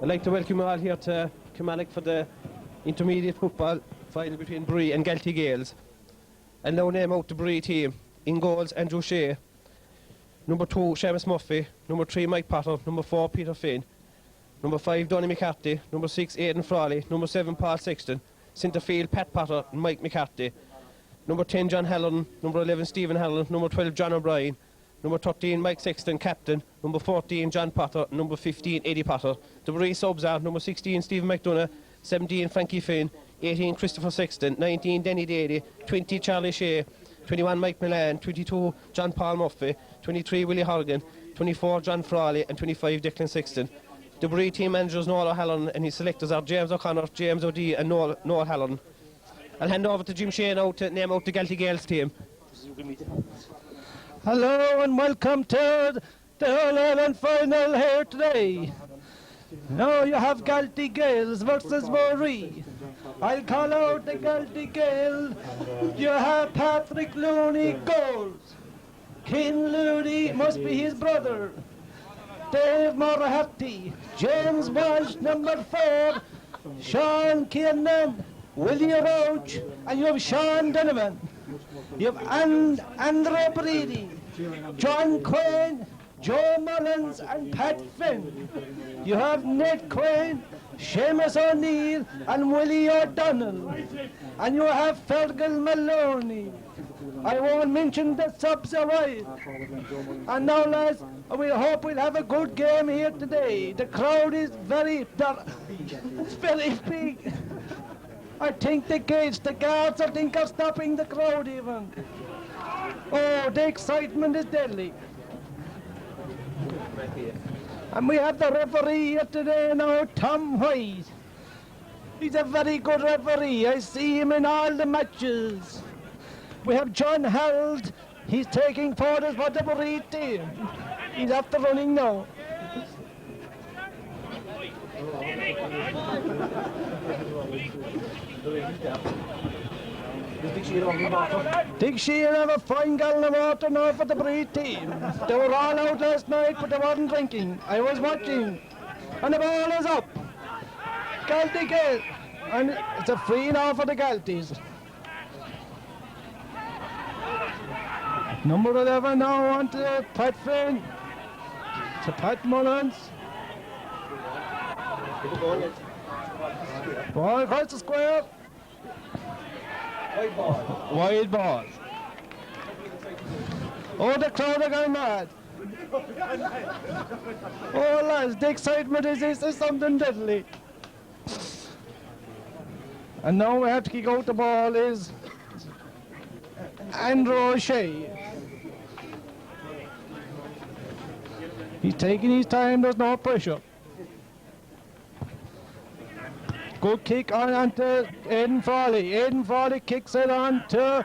I'd like to welcome you all here to Kilmallock for the intermediate football final between Bruree and Galtee Gaels. And now name out the Bruree team. In goals, Andrew Shea. Number 2, Seamus Murphy. Number 3, Mike Potter. Number 4, Peter Finn. Number 5, Donny McCarthy. Number 6, Aidan Frawley. Number 7, Paul Sexton. Centre field, Pat Potter and Mike McCarthy. Number 10, John Halloran. Number 11, Stephen Harrold. Number 12, John O'Brien. Number 13, Mike Sexton, captain. Number 14, John Potter. Number 15, Eddie Potter. The Bruree subs are number 16, Stephen McDonough. 17, Frankie Finn. 18, Christopher Sexton. 19, Denny Daly. 20, Charlie Shea. 21, Mike Milan. 22, John Paul Murphy. 23, Willie Horgan. 24, John Frawley. And 25, Declan Sexton. The Bruree team managers Noel O'Halloran and his selectors are James O'Connor, James O'Dea and Noel Halloran. I'll hand over to Jim Shea now to name out the Galtee Gaels team. Hello and welcome to the All-Ireland final here today. Now you have Galtee Gaels versus Bruree. I'll call out the Galtee Gaels. You have Patrick Looney goals. Ken Looney must be his brother. Dave Moriarty, James Walsh, number 4, Sean Kiernan, Willie Roach, and you have Sean Donovan. You have Andrew Brady, John Quinn, Joe Mullins, and Pat Finn. You have Ned Quinn, Seamus O'Neill, and Willie O'Donnell. And you have Fergal Maloney. I won't mention the subs arrived. And now, lads, we hope we'll have a good game here today. The crowd is very big. I think the guards, I think, are stopping the crowd even. Oh, the excitement is deadly. And we have the referee here today now, Tom White. He's a very good referee. I see him in all the matches. We have John Harrold. He's taking photos for the Bruree team. He's after running now. Big Sheehan have a fine gallon of water now for the Bruree team. They were all out last night, but they weren't drinking. I was watching. And the ball is up. Galtee Gaels. And it's a free now for the Galtees. Number 11 now on to Pat Finn. To Pat Mullins. Ball across the square. Wide ball. Oh, the crowd are going mad. Oh, lads, the excitement is something deadly. And now we have to kick out the ball is Andrew O'Shea. He's taking his time, there's no pressure. Good kick on to Aidan Frawley. Aidan Frawley kicks it on to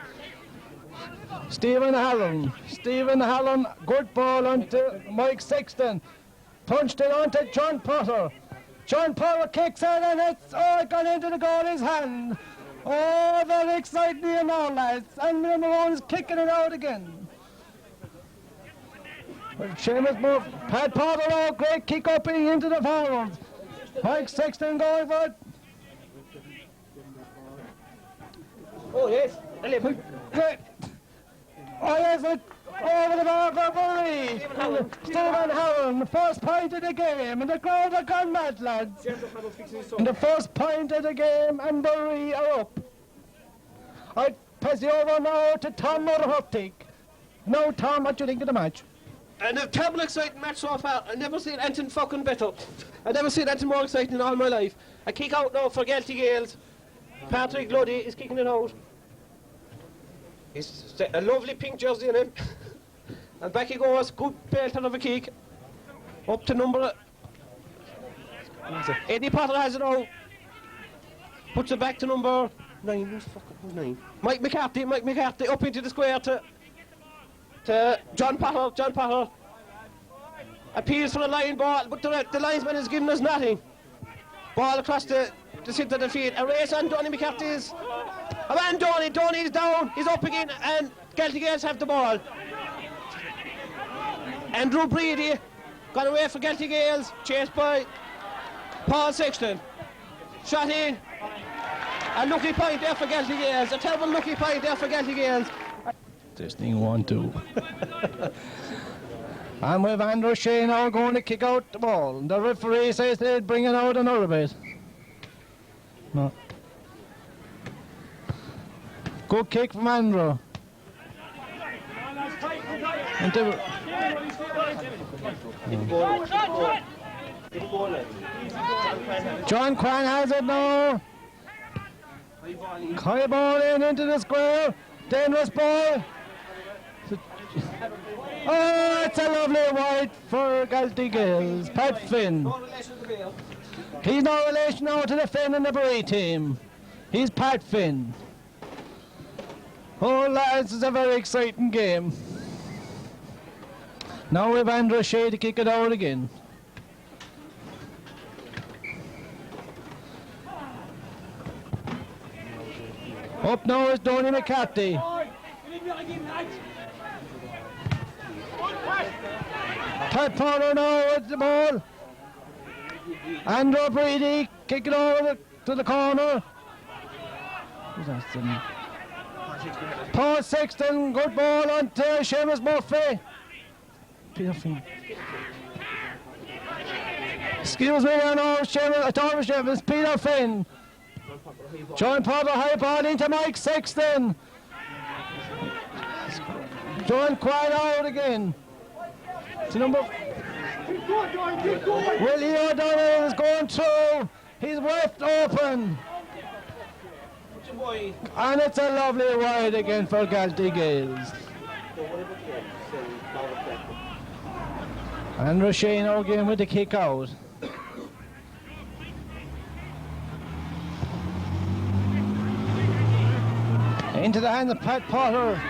Stephen Halloran. Stephen Halloran, good ball on to Mike Sexton. Punched it on to John Potter. John Potter kicks it and it's gone into the goalie's hand. Oh, very exciting now, lads. And number 1 is kicking it out again. Seamus Murphy, Pat Potter, oh, great kick up into the forward. Mike Sexton going for it. Oh, yes. Great. Oh, yes, it over the bar for Bruree. Stephen Harrold, the first point of the game, and the crowd are gone mad, lads. And the first point of the game, and Bruree are up. I pass you over now to Tom Moriarty. Now, Tom, what do you think of the match? And a terrible exciting match so far. I've never seen anything fucking better. I've never seen anything more exciting in all my life. A kick out now for Galtee Gaels. Patrick Luddy is kicking it out. He's a lovely pink jersey in him. And back he goes, good belter of a kick. Up to number... Eddie Potter has it now. Puts it back to number 9. Who's fucking 9? Mike McCarthy up into the square to John Potter. Appeals for a line ball, but the linesman is giving us nothing. Ball across the centre of the field. A race on Donny McCarthy's. And Donny is down. He's up again, and Galtee Gaels have the ball. Andrew Brady gone away for Galtee Gaels, chased by Paul Sexton. Shot in. A lucky point there for Galtee Gaels. A terrible lucky point there for Galtee Gaels. This thing 1-2. And with Andrew Shea now going to kick out the ball. The referee says they'll bring it out another bit. No. Good kick from Andrew. John Quinn has it now. High ball in into the square. Dangerous ball. Oh, it's a lovely wide for Galtee Gaels. Pat Finn. He's no relation now to the Finn and the Bruree team. He's Pat Finn. Oh lads, it's a very exciting game. Now we have Andrew Shea to kick it out again. Up now is Donny McCarthy. Pat Potter now with the ball. Andrew Brady kick it over to the corner. Paul Sexton, good ball on to Seamus Murphy. Excuse me, I know Seamus, I thought it was Seamus, Peter Finn. John Potter high ball into Mike Sexton. John Quine out again. To number... Willie O'Donnell is going through. He's left open. And it's a lovely wide again for Galtee Gaels. And Roshane again with the kick out. Into the hands of Pat Potter.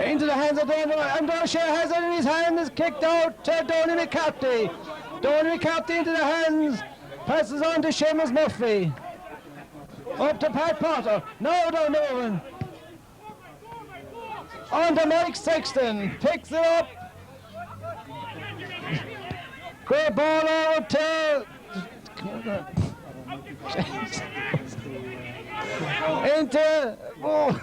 Into the hands of Donny, and O'Shea has it in his hand, is kicked out to Donny McCarthy. Donny McCarthy into the hands, passes on to Seamus Murphy. Up to Pat Potter, now Donovan. On to Mike Sexton, picks it up. Great ball out to... into... Oh.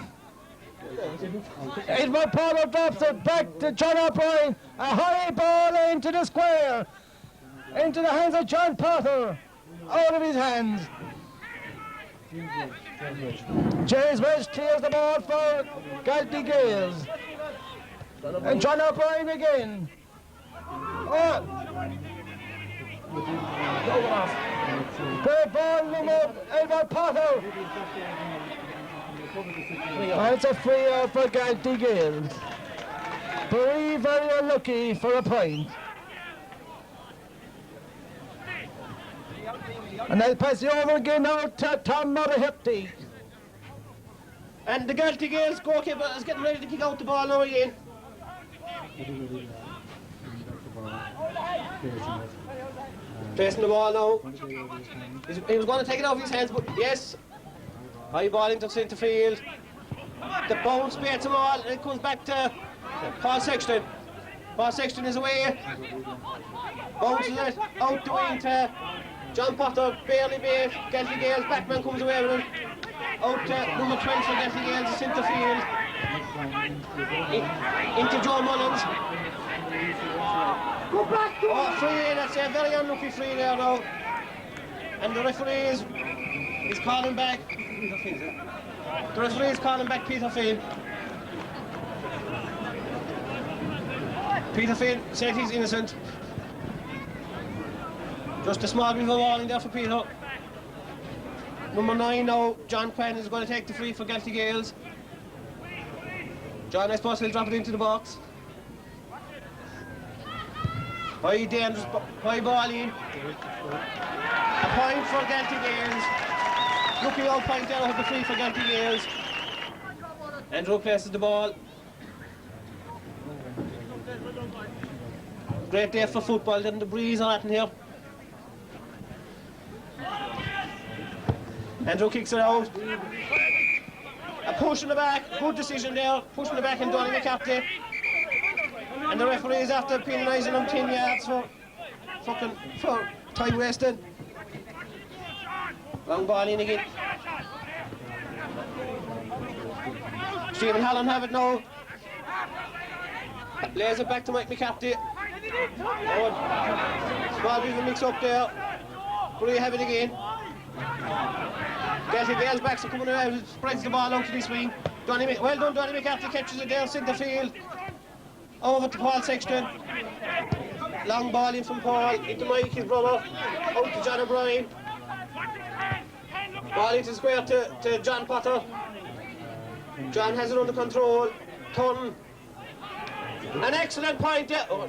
Edward Potter drops it back to John O'Brien. A high ball into the square. Into the hands of John Potter. Out of his hands. James Welch clears the ball for Galtee Gaels. And John O'Brien again. Oh. Great ball, number Edward Potter. And it's a free out for Galtee Gaels. Bruree very unlucky for a point. And they'll pass it over again now to Tom Murray. And the Galtee Gaels goalkeeper is getting ready to kick out the ball now again. Placing the ball now. He was going to take it off his hands, but yes. High ball into centre field. The bounce beats the ball and it comes back to Paul Sexton. Paul Sexton is away. Bounces it out the wing to John Potter, barely beat. Galtee Gaels, backman comes away with it. Out to number 12 for Galtee Gaels, centre field. Into Joe Mullins. Oh, free, that's a very unlucky free there now. And the referee is calling back. The referee is calling back Peter Finn. Peter Finn said he's innocent. Just a small bit of a warning there for Peter. Number 9 now, John Quinn is going to take the free for Galtee Gaels. John, I suppose he'll drop it into the box. High dangerous, high ball in. A point for Galtee Gaels. Looking out point there over the free for Galtee Gaels. Andrew places the ball. Great day for football, then the breeze are at in here. Andrew kicks it out. A push in the back, good decision there, push in the back and Donny McCarthy. And the referee is after penalising him 10 yards for time wasted. Long ball in again. Stephen Hallam have it now. Lays it back to Mike McCarthy. Small bit of a mix up there. Bruree have it again. Galtee Gaels backs are coming around, spreads the ball out to this wing. Well done, Donny McCarthy catches it there, centre field. Over to Paul Sexton. Long ball in from Paul, into Mike, his brother. Out to John O'Brien. Ball into the square to John Potter. John has it under control. Turn. An excellent point there. Oh,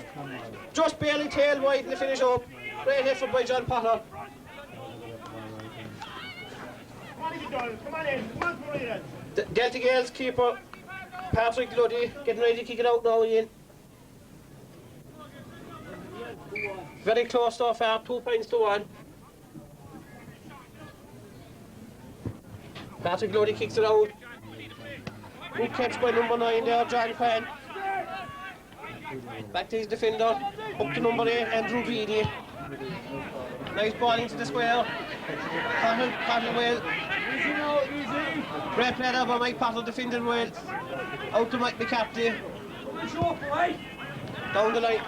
just barely tail wide in the finish up. Great effort by John Potter. The Galtee Gaels keeper Patrick Luddy getting ready to kick it out now again. Very close so far, 2 points to 1. Patrick Luddy kicks it out. Good catch by number 9 there, John Quinn. Back to his defender, up to number 8, Andrew Beattie. Nice ball into the square. Cottle well. Great play there by Mike Potter, defending well. Out to Mike McCarthy. Down the line,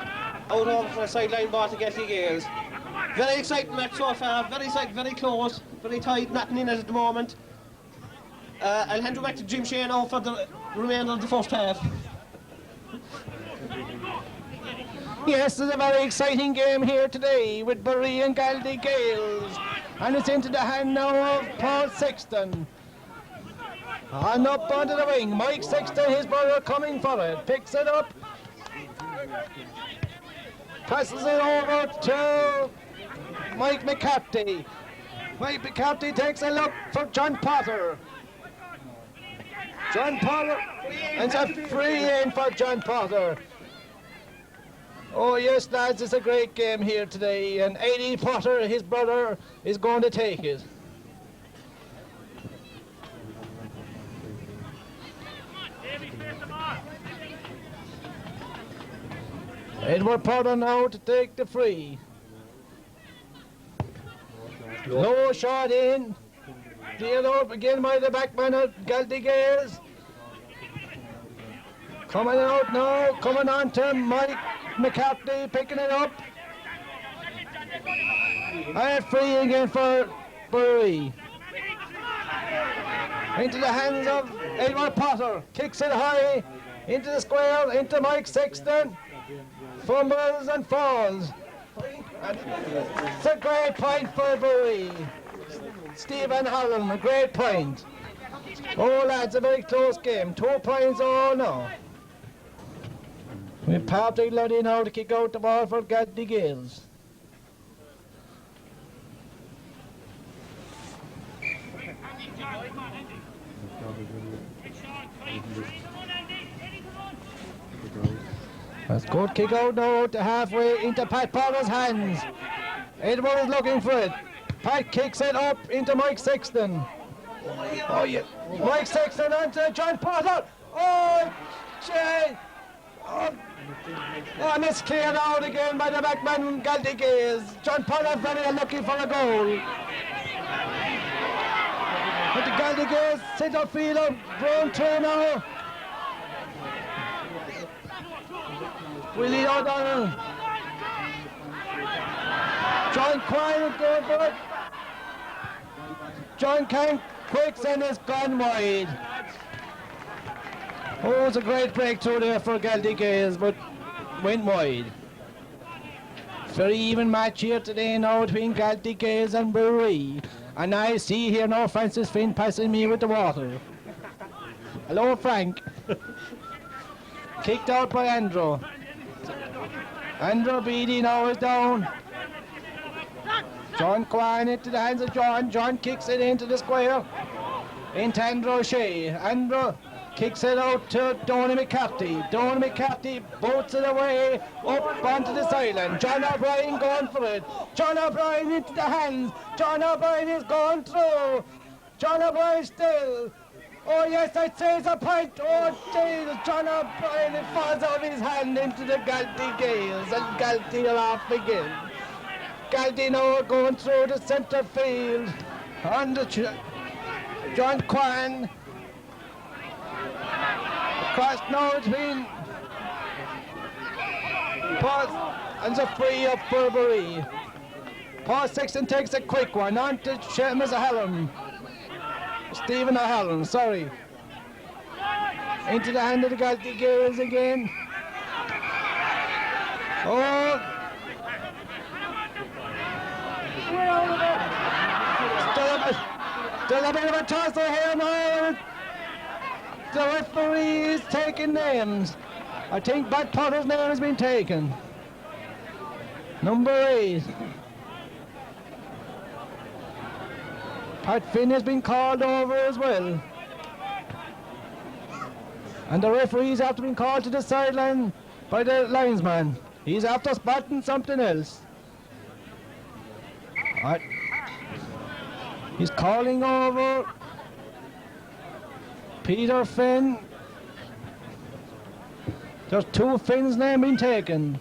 out over for a sideline ball to Galtee Gaels. Very exciting match so far, very exciting, very close, very tight, nothing in it at the moment. I'll hand you back to Jim Shea now for the remainder of the first half. Yes, it's a very exciting game here today with Bruree and Galtee Gaels. And it's into the hand now of Paul Sexton. And up onto the wing, Mike Sexton, his brother, coming for it. Picks it up. Passes it over to Mike McCarthy. Mike McCarthy takes a look for John Potter. John Potter, and it's a free in for John Potter. Oh yes, lads, it's a great game here today, and Eddie Potter, his brother, is going to take it. Edward Potter now to take the free. Low shot in. Cleared up again by the backman of Galtee Gaels. Coming out now, coming on to Mike McCarthy, picking it up. And free again for Bruree. Into the hands of Edward Potter. Kicks it high, into the square, into Mike Sexton. Fumbles and falls. It's a great point for Bruree. Stephen Harrold, a great point. Oh lads, a very close game. 2 points all now. With Patrick Luddy now to kick out the ball for Galtee Gaels. That's good kick out now to halfway into Pat Potter's hands. Edward is looking for it. Pat kicks it up into Mike Sexton. Oh yeah, Mike Sexton onto John Potter. Oh, Jay. Oh, and it's cleared out again by the backman Galtee Gaels. John Potter very looking for a goal. But the Galtee Gaels centre fielder, Brown 2 now. Willie O'Donnell. John Quine is going for it. John Quine quicks and has gone wide. Oh, it's a great breakthrough there for Galtee Gaels, but went wide. Very even match here today now between Galtee Gaels and Bruree. And I see here now Francis Finn passing me with the water. Hello, Frank. Kicked out by Andrew. Andrew Beattie now is down. John Quine into the hands of John. John kicks it into the square. Into Andrew O'Shea. Andrew kicks it out to Donny McCarthy. Donny McCarthy boats it away up onto the sideline. John O'Brien going for it. John O'Brien into the hands. John O'Brien is going through. John O'Brien still. Oh yes, I'd say it's a point. Oh Jesus, John O'Brien, it falls out of his hand into the Galtee Gaels, and Galtee are off again. Galtee now are going through the centre field. On the John Kwan. Across now it's been Paul, and a free up for Bruree. Paul Sexton takes a quick one on to Seamus Ahane. Stephen Ahane, sorry. Into the hand of the Galtee Gaels again. Oh! Still a bit of a tussle here now. The referee is taking names. I think Pat Potter's name has been taken. Number 8. Pat Finn has been called over as well. And the referee's after being called to the sideline by the linesman. He's after spotting something else. Right. He's calling over Peter Finn. There's 2 Finns' names being taken.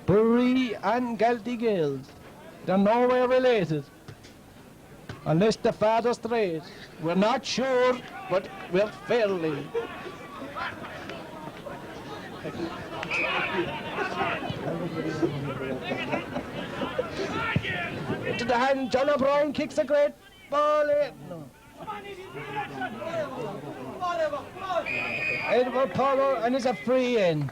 Bruree and Galtee Gaels. They're nowhere related. Unless the father's straight. We're not sure, but we're fairly. Into the hand, John O'Brien kicks a great ball in. No. Edward Power, and it's a free in.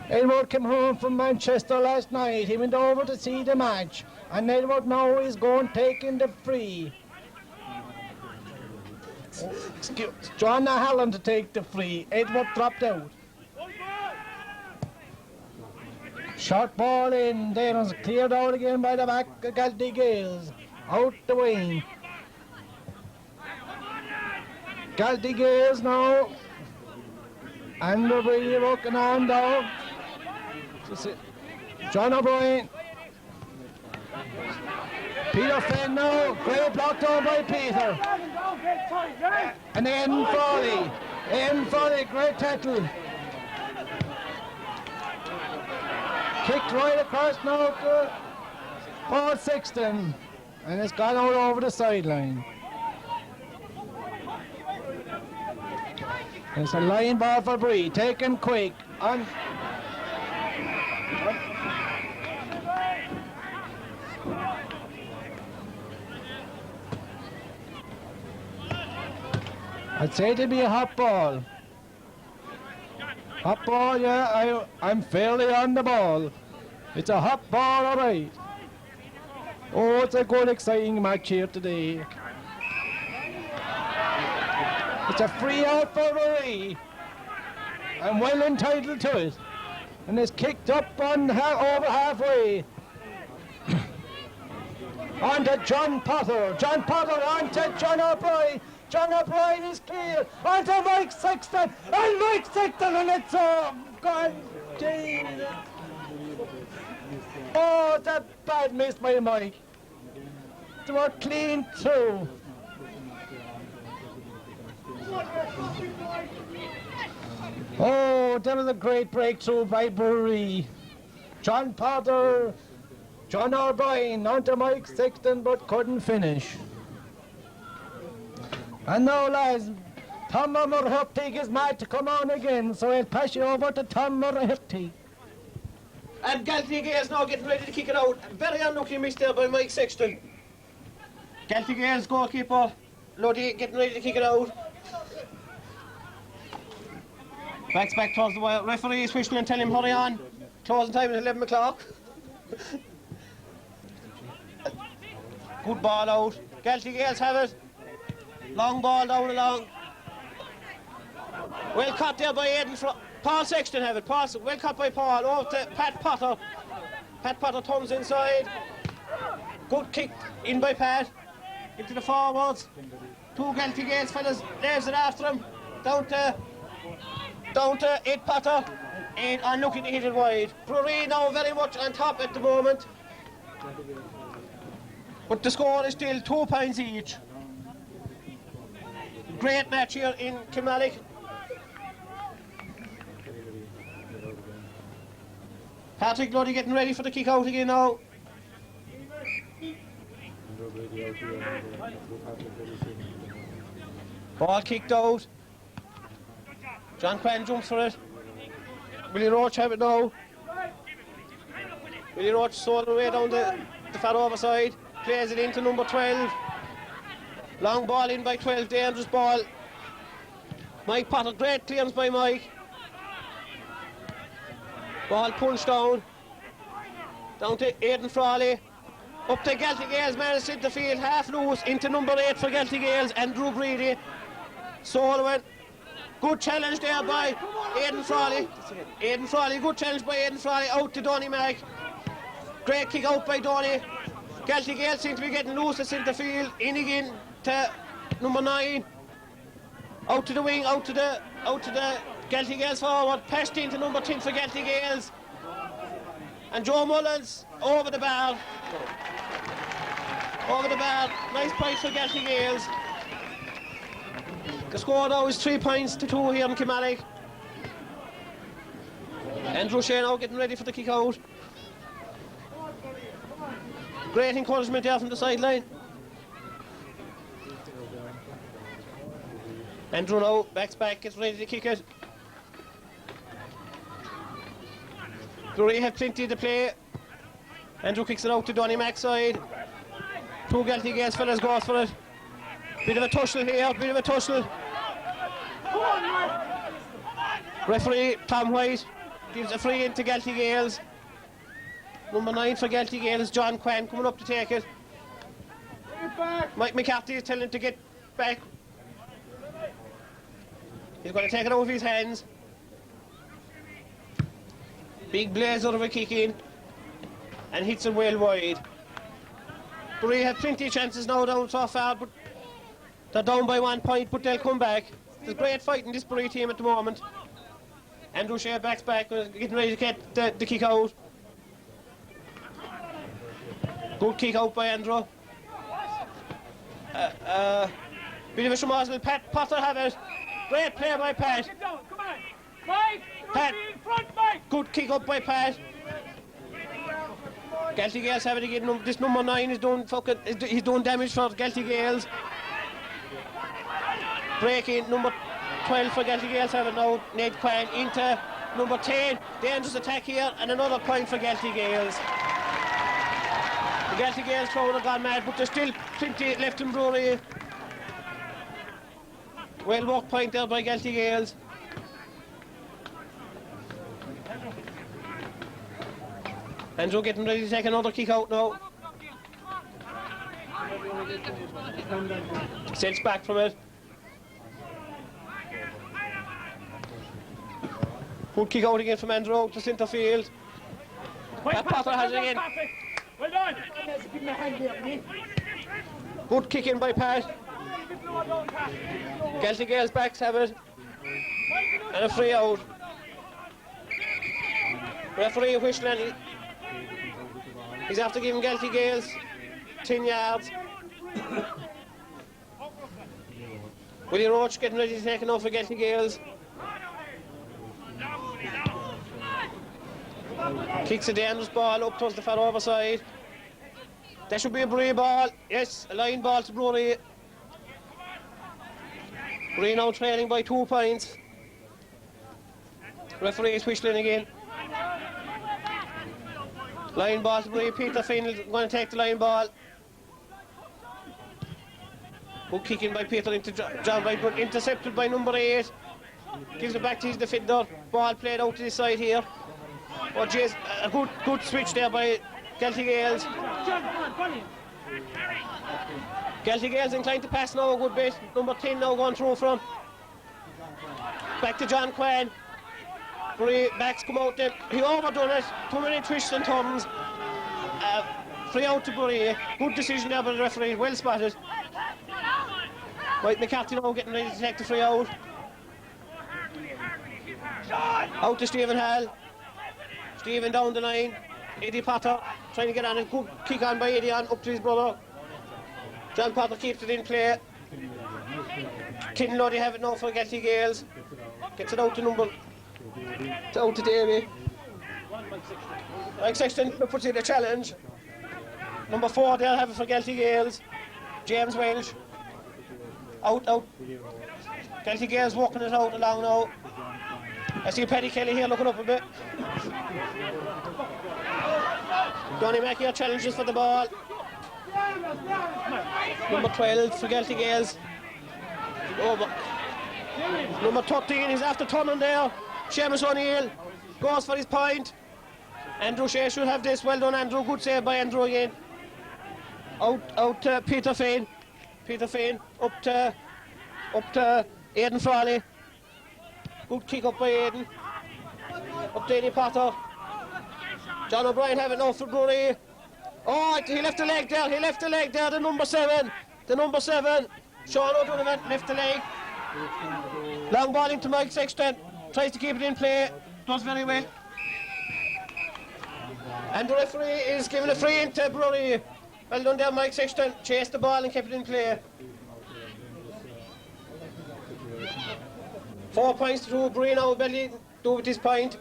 Edward came home from Manchester last night. He went over to see the match, and Edward now is going taking the free. Excuse John Ahane to take the free. Edward dropped out. Short ball in, then was cleared out again by the back of Galtee Gaels. Out the wing. Galtee Gaels now. And they're really working on down. John O'Brien. Peter Finn now. Great blocked out by Peter. And then Foley. Great tackle. Kicked right across now to Paul Sexton, and it's gone out over the sideline. It's a line ball for Bree, taken quick. On. I'd say it'd be a hot ball. Hot ball, yeah, I'm fairly on the ball. It's a hot ball, all right. Oh, it's a good, exciting match here today. It's a free out for Bruree. I'm well entitled to it. And it's kicked up on over halfway. On to John Potter. John Potter on to John O'Brien. John O'Brien is clear. On to Mike Sexton. And Mike Sexton, and it's gone. Jesus. Oh, that bad miss by Mike. They were clean through. Oh, that was a great breakthrough by Bruree. John Potter, John O'Brien onto Mike Sexton, but couldn't finish. And now, lads, Tom Murhurtig is mad to come on again, so I'll pass you over to Tom Murhurtig. And Galtee Gaels now getting ready to kick it out. Very unlucky miss there by Mike Sexton. Galtee Gaels goalkeeper, Lodi, getting ready to kick it out. Backs back towards the wire. Referee is whistling and telling him hurry on. Closing time is 11 o'clock. Good ball out. Galtee Gaels have it. Long ball down along. Well caught there by Aidan. Paul Sexton have it. Paul, well caught by Paul. Over to Pat Potter. Pat Potter thumbs inside. Good kick in by Pat. Into the forwards. 2 Galtee Gaels fellas lays it after him. Down to Ed Potter. And unlucky to hit it wide. Bruree now very much on top at the moment. But the score is still 2 points each. Great match here in Kilmallock. Patrick Luddy getting ready for the kick out again now. Ball kicked out. John Quinn jumps for it. Willie Roach have it now. Willie Roach sold away down the far over side. Plays it into number 12. Long ball in by 12, dangerous ball. Mike Potter, great clearance by Mike. Ball punched down to Aidan Frawley. Up to Galtee Gaels, man is in the field, half loose into number 8 for Galtee Gaels and Drew Brady. Solomon, good challenge there by Aidan Frawley. Aidan Frawley, good challenge by Aidan Frawley, out to Donny Mack. Great kick out by Donny. Galtee Gaels seem to be getting loose in the field. In again to number 9. Out to the wing, out to the Galtee Gaels forward. Passed into number 10 for Galtee Gaels. And Joe Mullins over the bar. Over the bar. Nice point for Galtee Gaels. The score now is 3 points to 2 here in Kilmallock. Andrew Shea now getting ready for the kick out. Great encouragement there from the sideline. Andrew now backs back, gets ready to kick it. Bruree have plenty to play. Andrew kicks it out to Donny Mack's side. 2 Galtee Gaels fellas go for it. Bit of a tussle here, bit of a tussle. Referee Tom White gives a free in to Galtee Gaels. Number 9 for Galtee Gaels, John Quinn coming up to take it. Mike McCarthy is telling him to get back. He's going to take it out of his hands. Big blazer of a kick in and hits him well wide. Bruree had plenty of chances now down so far, but they're down by 1 point, but they'll come back. There's great fight in this Bruree team at the moment. Andrew Shea backs back, getting ready to get the kick out. Good kick out by Andrew. Bit of a schmozzle. Pat Potter have it. Great play by Pat. Pat. Good kick up by Pat. Galtee Gaels have it again. This number 9 is doing he's doing damage for Galtee Gaels. Breaking number 12 for Galtee Gaels have it now. Ned Quinn into number 10. Dangerous attack here and another point for Galtee Gaels. The Galtee Gaels crowd have gone mad, but there's still plenty left in Bruree. Well worked point there by Galtee Gaels. Andrew getting ready to take another kick out now. Sends back from it. Good kick out again from Andrew to centre field. Pat Potter has it again. Well done. Good kick in by Pat. Galtee Gaels backs have it. And a free out. Referee whistling. He's after giving Galtee Gaels 10 yards. Willie Roach getting ready to take it off for Galtee Gaels. Kicks a dangerous ball up towards the far over side. That should be a Bruree ball. Yes, a line ball to Bruree. Bruree now trailing by 2 points. Referee is whistling again. Line ball to Bruree. Peter Finn is going to take the line ball. Good kicking by Peter into John Wright, but intercepted by number 8. Gives it back to his defender. Ball played out to the side here. Oh, jeez, a good switch there by Galtee Gaels. Galtee Gaels inclined to pass now a good bit. Number 10 now going through from. Back to John Quinn. Bruree backs come out then. He overdone it. Too many twists and turns. Free out to Bruree. Good decision there by the referee. Well spotted. Mike McCarthy now getting ready to take the free out. Out to Stephen Hall. Stephen down the line. Eddie Potter trying to get on a good kick on by Eddie on up to his brother. John Potter keeps it in play. Kinlow, they have it now for Galtee Gaels. Gets it out to Davy. Mike Sexton puts in a challenge. Number 4, they'll have it for Galtee Gaels. James Welsh. Out. Galtee Gaels walking it out along now. I see Paddy Kelly here looking up a bit. Donny Mackey challenges for the ball. Number 12 for Galtee Gaels. Number 13 is after turning there. Seamus O'Neill goes for his point. Andrew Shea should have this. Well done, Andrew. Good save by Andrew again. Out to Peter Fain. Peter Fain up to Aidan Frawley. Good kick up by Aidan. Up to Eddie Potter. John O'Brien have it now for Bruree. Oh, he left the leg there. The number 7. Sean O'Donovan left the leg. Long ball into Mike Sexton. Tries to keep it in play. Does very well. And the referee is giving a free into Bruree. Well done there, Mike Sexton. Chased the ball and kept it in play. 4 points to Bruree now. Belly do with his point.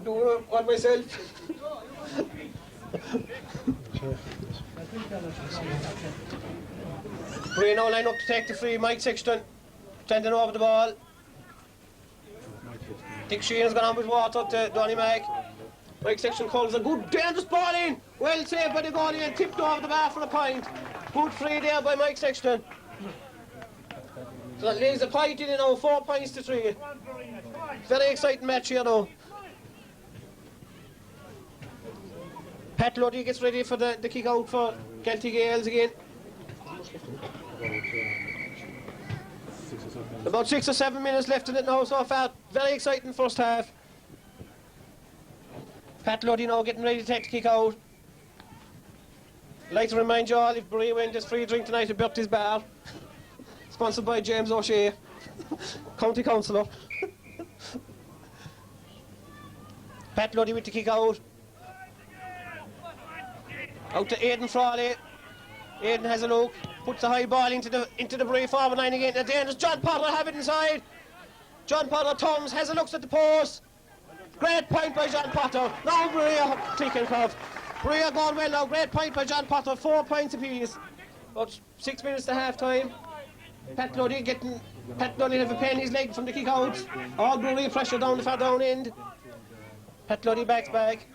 Do one myself. Bruree now line up to take the free. Mike Sexton standing over the ball. Dick Sheehan has gone on with water to Donny Mac. Mike Sexton calls a good dangerous ball in. Well saved by the goalie and tipped over the bar for a point. Good free there by Mike Sexton. So that leaves the point in now, 4 points to 3. Very exciting match here now. Pat Luddy gets ready for the kick out for Galtee Gaels again. About 6 or 7 minutes left in it now so far. Very exciting first half. Pat Luddy now getting ready to take the kick out. I'd like to remind you all, if Bruree win this free drink tonight at Bertie's Bar, sponsored by James O'Shea, County Councillor. Pat Luddy with the kick out. Out to Aidan Frawley. Aidan has a look, puts the high ball into the Bruree forward line again. The dangerous John Potter have it inside. John Potter turns, has a look at the post. Great point by John Potter. Now Bruree are clicking curve. Bruree are going well now. Great point by John Potter. 4 points apiece. About 6 minutes to half time. Pat Luddy have a pain in his leg from the kick out. All Bruree pressure down the far down end. Pat Luddy backs back.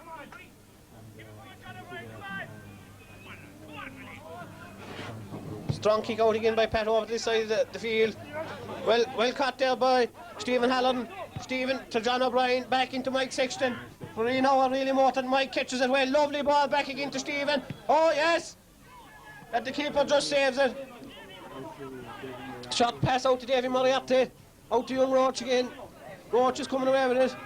Strong kick out again by Pat over this side of the field. Well caught there by Stephen Halloran. Stephen to John O'Brien, back into Mike Sexton. Bruree now are really more than Mike catches it well. Lovely ball back again to Stephen. Oh yes! And the keeper just saves it. Shot pass out to Davy Moriarty. Out to young Roach again. Roach is coming away with it.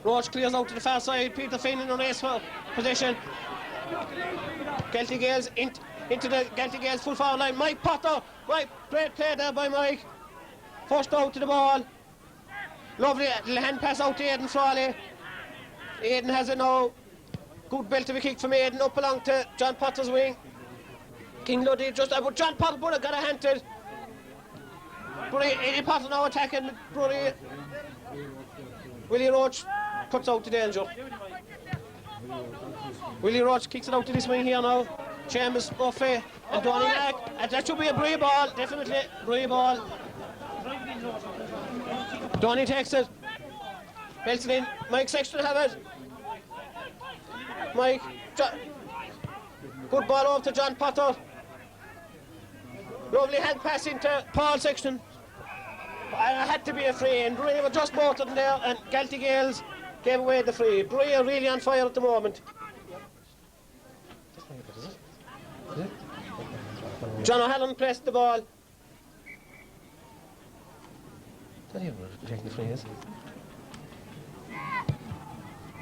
Roach clears out to the far side. Peter Finn in a race for possession. Galtee Gaels into the Galtee Gaels full forward line. Mike Potter. Right, great play there by Mike. First out to the ball. Lovely little hand pass out to Aidan Frawley. Aidan has it now. Good belt of a kick from Aidan up along to John Potter's wing. King Luddy just but John Potter would have got a hand to it. Eddie Potter now attacking Bruree. Willie Roach cuts out to danger. Willie Roach kicks it out to this wing here now. Chambers, Buffy and Donny Mac. And that should be a Bruree ball, definitely Bruree ball. Donny takes it. Belts it in. Mike Sexton have it. Good ball over to John Potter. Lovely hand pass into Paul Sexton. I had to be a free, and Bruree were just motored in there, and Galtee Gaels gave away the free. Bruree are really on fire at the moment. John O'Halloran placed the ball.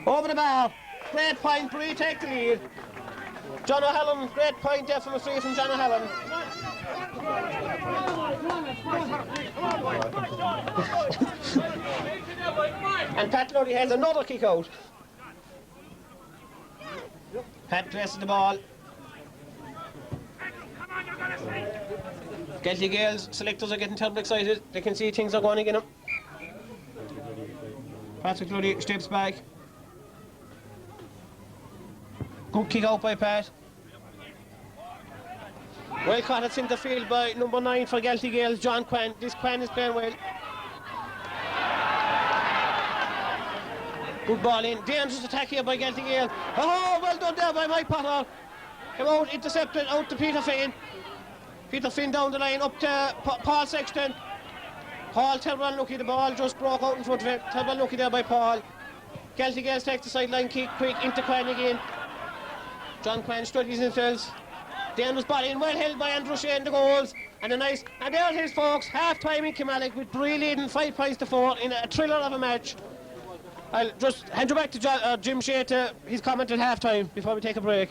Over the bar. Great point, Bruree take the lead. John O'Halloran, great point there from a free from John O'Halloran. And Pat Luddy has another kick out. Pat places the ball. Galtee Gaels selectors are getting terribly excited. They can see things are going against them. Patrick Luddy steps back. Good kick out by Pat. Well caught at centre field by number 9 for Galtee Gaels, John Quinn. This Quinn is playing well. Good ball in. Dangerous attack here by Galtee Gaels. Oh, well done there by Mike Potter. Came out, intercepted, out to Peter Finn. Peter Finn down the line, up to Paul Sexton. Paul, terrible unlucky, the ball just broke out in front of him. Terrible unlucky there by Paul. Galtee Gaels takes the sideline kick, quick into Quinn again. John Quinn studies himself. Dangerous ball in, well held by Andrew Shane, the goals. And a nice, and there it is folks, half time in Kilmallock with Bruree leading 5 points to 4 in a thriller of a match. I'll just hand you back to Jim Shea to his comment at half time before we take a break.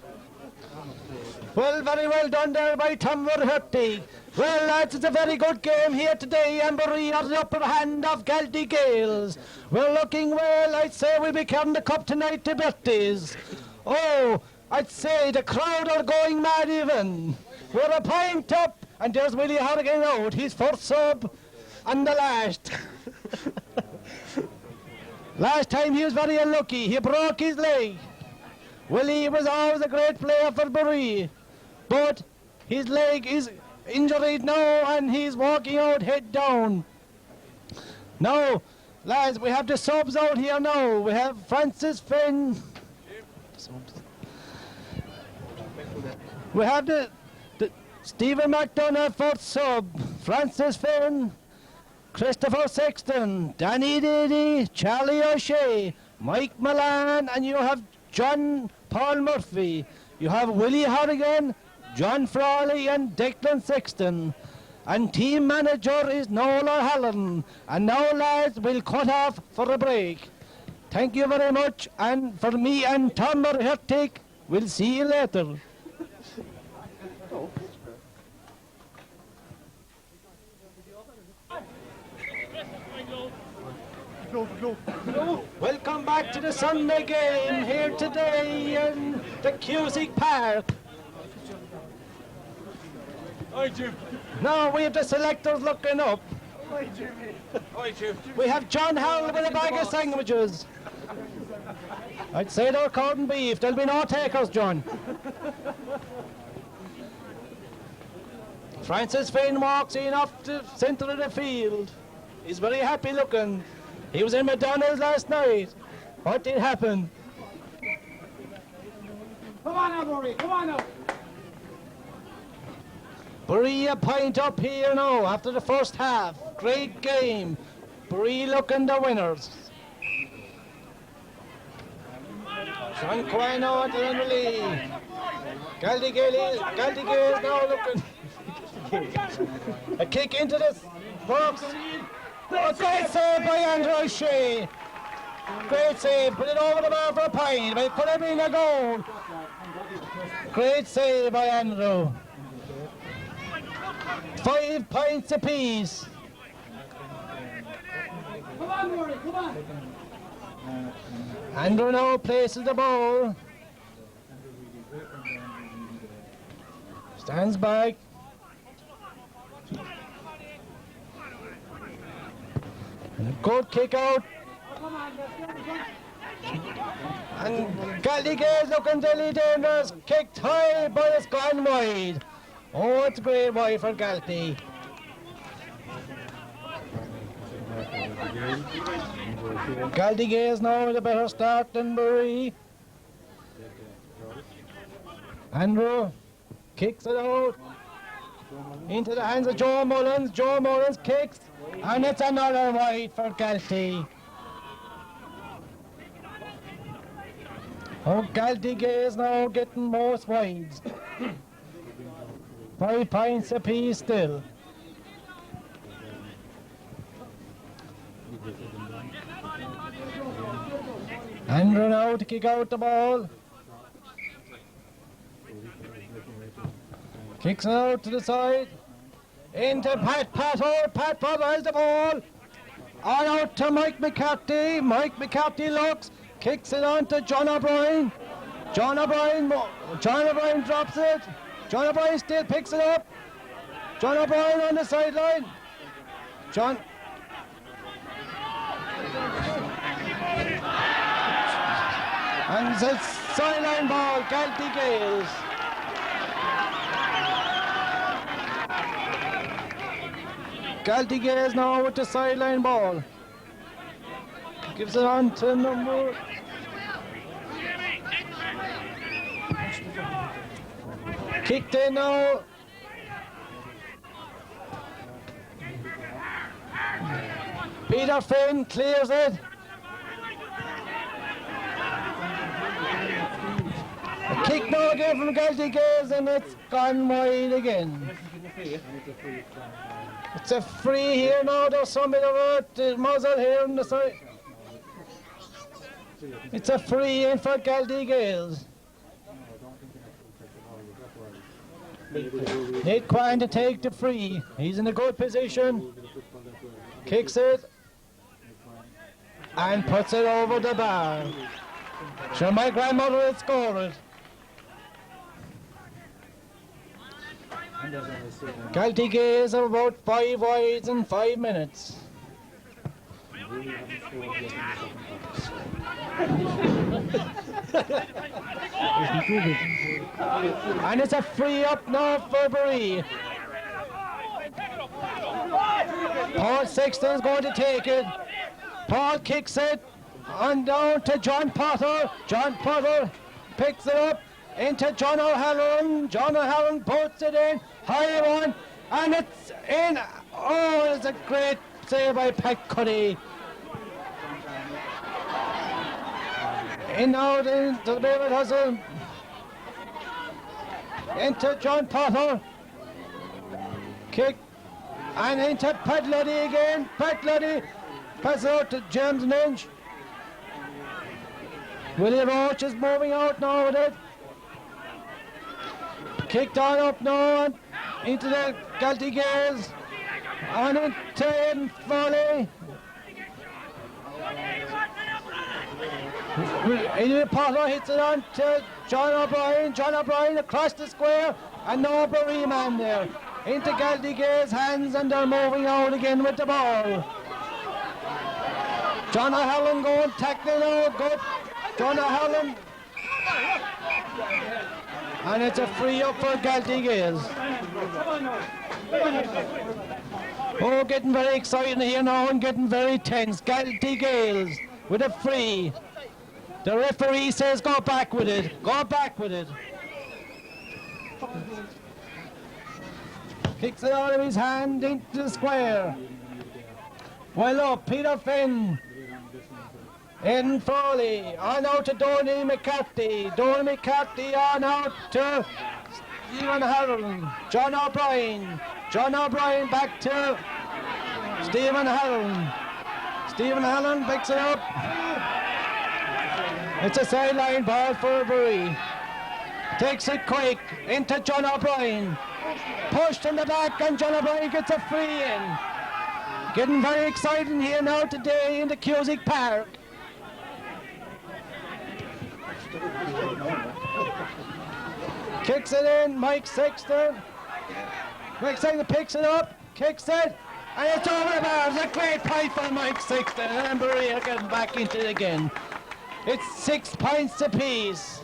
Well, very well done there by Tom Hurty. Well, lads, it's a very good game here today, and Bruree are the upper hand of Galtee Gaels. We're looking well. I'd say we'll be carrying the cup tonight to Bertie's. Oh, I'd say the crowd are going mad even. We're a point up, and there's Willie Harrigan out. He's first sub and the last. Last time he was very unlucky. He broke his leg. Willie was always a great player for Bruree, but his leg is injured now and he's walking out head down. Now, lads, we have the subs out here now. We have Francis Finn. We have the Stephen McDonough for sub, Francis Finn, Christopher Sexton, Danny Diddy, Charlie O'Shea, Mike Milan, and you have John Paul Murphy. You have Willie Harrigan, John Frawley and Declan Sexton. And team manager is Nola Hallen. And now, lads, we'll cut off for a break. Thank you very much, and for me and Tom Hertig, we'll see you later. Welcome back to the Sunday game here today in the Cusick Park. Hi, Jim. Now we have the selectors looking up. Hi, Jimmy. Hi, Jim. We have John Harrold with a bag of sandwiches. I'd say they're corned beef. There'll be no takers, John. Francis Finn walks in off the centre of the field. He's very happy looking. He was in McDonald's last night. What did happen? Come on now, Bruree. Come on now. Bruree a point up here now after the first half. Great game. Bruree looking the winners. Sean Quine out in the lead. Galtee Gaels now looking. A kick into the box. A great save by Andrew O'Shea. Great save. Put it over the bar for a point. But it could have been a goal. Great save by Andrew. 5 points apiece. Come on, Bruree. Come on. Andrew now places the ball. Stands back. And a good kick out. And Galtee Gaels looking really dangerous. Kicked high, but it's gone wide. Oh, it's a great wide for Galtee. Galtee Gaels now with a better start than Bruree. Andrew kicks it out into the hands of Joe Mullins. Joe Mullins kicks, and it's another wide for Galtee. Oh, Galtee Gaels now getting most wides. 5 points apiece still. Andrew now to kick out the ball. Kicks it out to the side. Into Pat Potter has the ball. On out to Mike McCarthy. Mike McCarthy looks. Kicks it on to John O'Brien. John O'Brien drops it. John O'Brien still picks it up. John O'Brien on the sideline. John. And it's a sideline ball, Galtee Gaels. Galtee Gaels now with the sideline ball. Gives it on to number... Kicked in now. Peter Finn clears it. A kick now again from Galtee Gaels and it's gone wide again. It's a free here now. There's some bit of a muzzle here on the side. It's a free in for Galtee Gaels. Nick Quine to take the free. He's in a good position. Kicks it. And puts it over the bar. Sure, my grandmother had scored. Galtee Gaels are about 5 wides in 5 minutes. And it's a free up now for Bruree. Paul Sexton is going to take it. Paul kicks it on down to John Potter. John Potter picks it up into John O'Halloran. John O'Halloran puts it in. High one. And it's in. Oh, it's a great save by Pat Cuddy. In out into the David Hustle. Into John Potter. Kick. And into Pat Luddy again. Pat Luddy passes out to James Lynch. Willie Roach is moving out now with it. Kicked on up now into the Galtee Gaels. On into Aidan Foley. Adrian Potter hits it on to John O'Brien. John O'Brien across the square and no Bruree man there. Into Galtee Gaels' hands and they're moving out again with the ball. John O'Halloran going tackling now, good. John O'Halloran. And it's a free up for Galtee Gaels. Oh, getting very exciting here now and getting very tense. Galtee Gaels with a free. The referee says go back with it. Go back with it. Kicks it out of his hand into the square. Well up, Peter Finn. Aidan Foley. On out to Donny McCarthy. Donny McCarthy on out to Stephen Harrold. John O'Brien. John O'Brien back to Stephen Harrold. Stephen Harrold picks it up. It's a sideline ball for Bruree. Takes it quick into John O'Brien. Pushed in the back and John O'Brien gets a free in. Getting very exciting here now today in the Cusick Park. Kicks it in, Mike Sexton. Mike Sexton picks it up, kicks it, and it's over the bar. It's a great point for Mike Sexton, and Bruree are getting back into it again. It's 6 points apiece.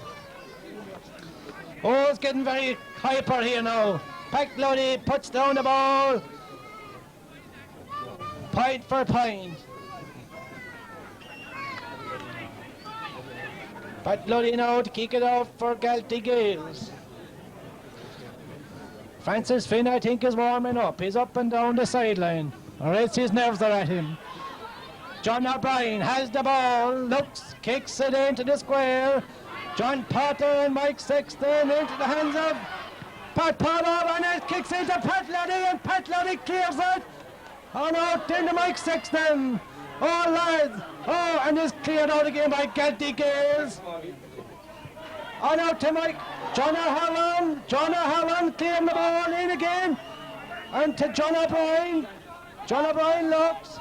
Oh, it's getting very hyper here now. Pat Luddy puts down the ball. Point for point. Pat Luddy now to kick it off for Galtee Gaels. Francis Finn, I think, is warming up. He's up and down the sideline, or else his nerves are at him. John O'Brien has the ball, looks, kicks it into the square. John Potter and Mike Sexton into the hands of Pat Potter, and it kicks into Pat Luddy, and Pat Luddy clears it. On out into Mike Sexton. Oh, lads. Oh, and it's cleared out again by Galtee Gaels. On out to Mike. John O'Halloran. John O'Halloran clearing the ball in again. And to John O'Brien. John O'Brien looks.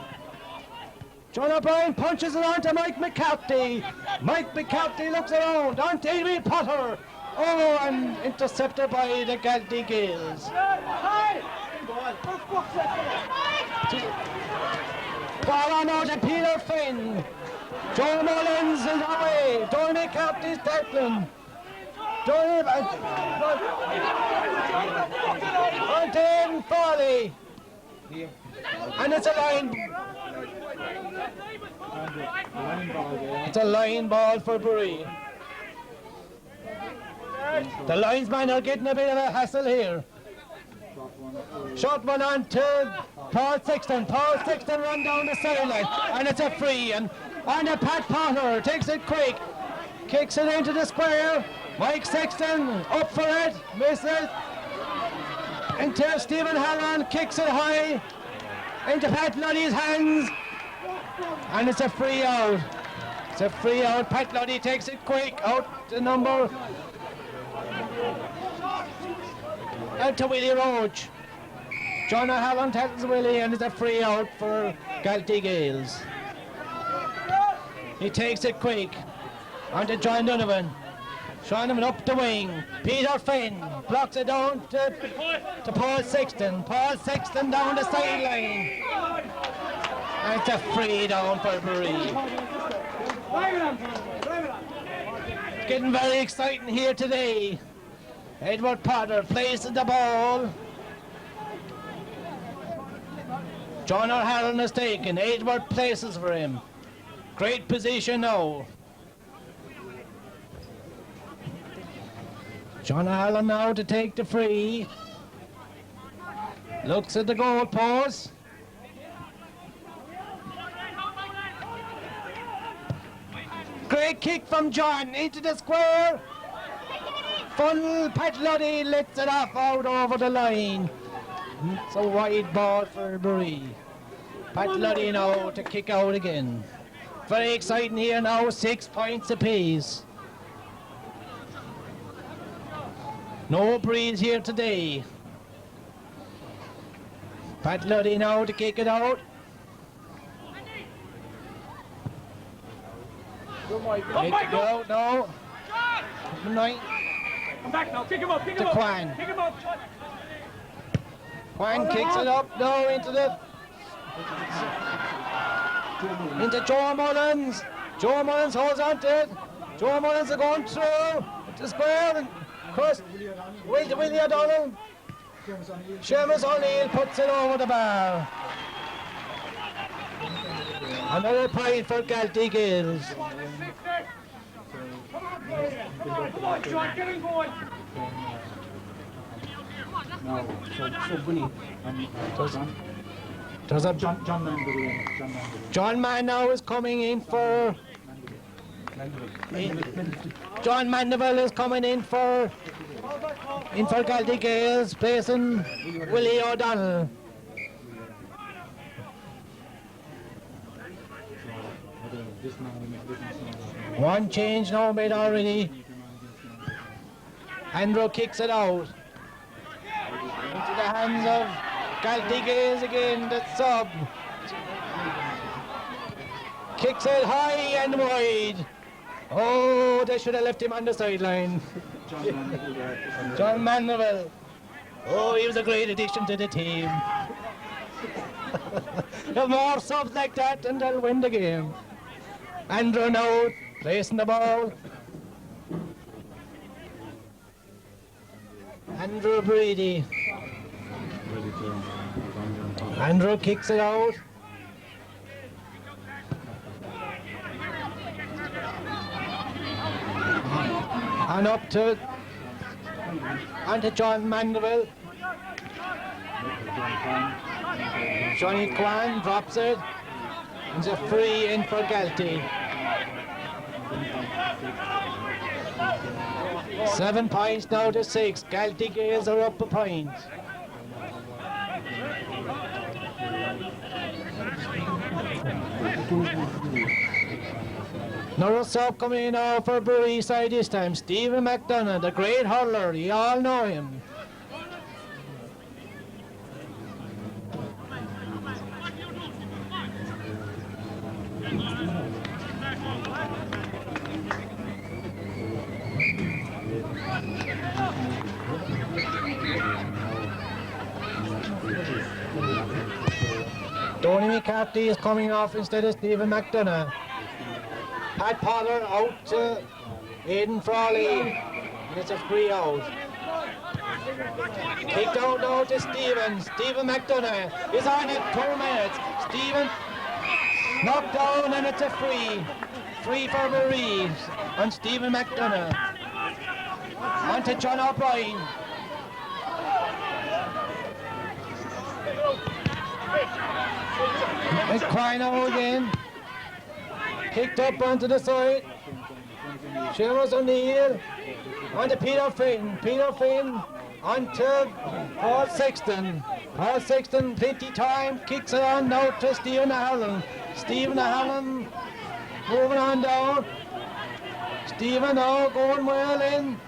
John O'Brien punches it on to Mike McCarthy. Mike McCarthy looks around. On to Adrian Potter. Oh, and intercepted by the Galtee Gaels. Ball on out to Peter Finn. Joe Mullins is away. Donny Capt is tackling. Anton Foley. And it's a line. It's a line ball for Bruree. The linesmen are getting a bit of a hassle here. Short one on to Paul Sexton. Paul Sexton run down the sideline, and it's a free. And Pat Potter takes it quick, kicks it into the square. Mike Sexton up for it, misses. Into Stephen Harrold, kicks it high into Pat Luddy's hands, and it's a free out. It's a free out. Pat Luddy takes it quick out to number. Out to Willie Roach. John O'Halloran tackles Willie, and it's a free out for Galtee Gaels. He takes it quick onto John Donovan. Donovan up the wing. Peter Finn blocks it down to Paul Sexton. Paul Sexton down the sideline. And it's a free down for Bruree. It's getting very exciting here today. Edward Potter places the ball. John O'Halloran is taken. Edward places for him. Great position now. John O'Halloran now to take the free. Looks at the goal post. Great kick from John into the square. Funnel, Pat Luddy lets it off out over the line. It's a wide ball for Bruree. Pat Luddy now to kick out again. Very exciting here now, 6 points apiece. No breeze here today. Pat Luddy now to kick it out. Kick it out now. Number 9. Come back now, pick him up, pick him To up. Kwan. Pick him up. Kwan kicks it up now into Joe Mullins. Joe Mullins holds on to it. Joe Mullins are going through to square and cross. Willie O'Donnell. Seamus O'Neill puts it over the bar. Another point for Galtee Gaels. Come on, John, get him going. There's a John Mann now is coming in for. John Mandeville is coming in for Galtee Gaels, placing Willie O'Donnell. One change now made already. Andrew kicks it out into the hands of Galtee Gaels again, the sub. Kicks it high and wide. Oh, they should have left him on the sideline. John Mandeville. Oh, he was a great addition to the team. The more subs like that and they'll win the game. Andrew now placing the ball. Andrew Brady. Andrew kicks it out. And up to John Mandeville. Johnny Kwan drops it. It's a free in for Galtee. 7 points now to 6. Galtee Gaels are up a point. Another sub coming in now for Bruree side this time. Stephen McDonough, the great hurler. You all know him. Tony McCarthy is coming off instead of Stephen McDonough. Pat Potter out to Aidan Frawley, and it's a free out. Kicked out now to Stephen McDonough is on it, 2 minutes. Stephen knocked down, and it's a free for Bruree on Stephen McDonough. On to John O'Brien. It's crying out again. Kicked up onto the side. Seamus O'Neill. On to Peter Finn. On to Paul Sexton. Paul Sexton, plenty time. Kicks it on now to Stephen Ahane. Stephen Ahane moving on down. Stephen now going well in.